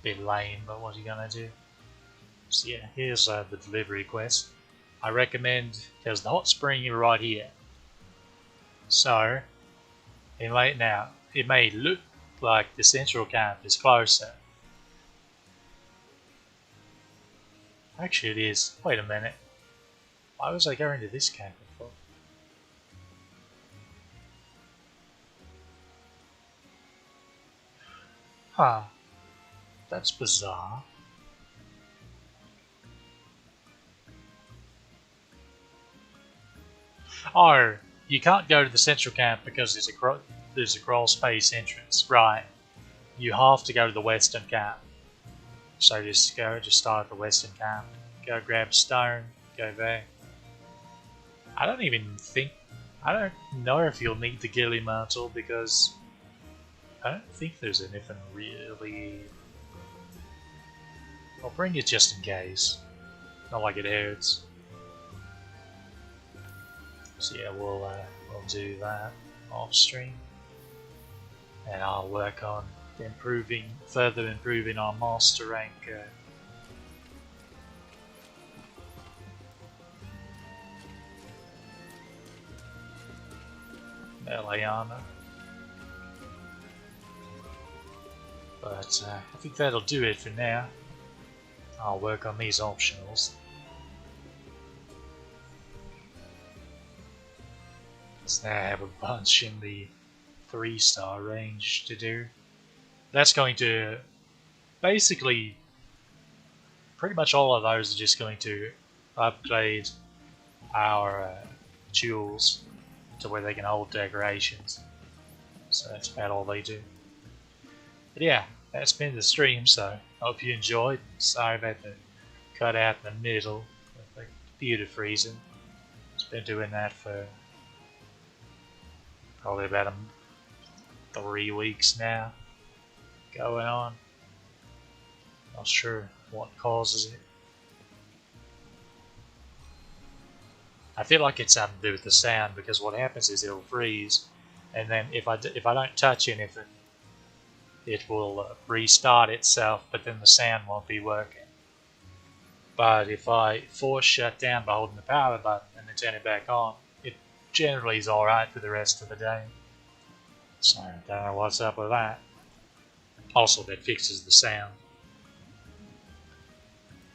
Bit lame, but what are you gonna do? So yeah, here's the delivery quest. I recommend, there's the hot spring right here. So, it may look like the central camp is closer. Actually it is. Wait a minute. Why was I going to this camp before? Huh. That's bizarre. Oh, you can't go to the central camp because there's a crawl space entrance. Right. You have to go to the western camp. So just start at the western camp. Go grab stone. Go there. I don't know if you'll need the ghillie mantle because I don't think there's anything really. I'll bring it just in case. Not like it hurts. So yeah, we'll do that off stream, and I'll work on further improving our master rank. Melee armor. But I think that'll do it for now. I'll work on these optionals. So now I have a bunch in the 3-star range to do. That's going to basically pretty much all of those are just going to upgrade our jewels to where they can hold decorations. So that's about all they do. But yeah, that's been the stream, so hope you enjoyed. Sorry about the cut out in the middle with the computer freezing. It's been doing that for probably about 3 weeks now going on. Not sure what causes it. I feel like it's something to do with the sound, because what happens is it'll freeze, and then if I don't touch anything, it will restart itself, but then the sound won't be working. But if I force shut down by holding the power button and then turn it back on, it generally is alright for the rest of the day. So I don't know what's up with that. Also, that fixes the sound.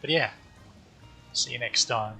But yeah, see you next time.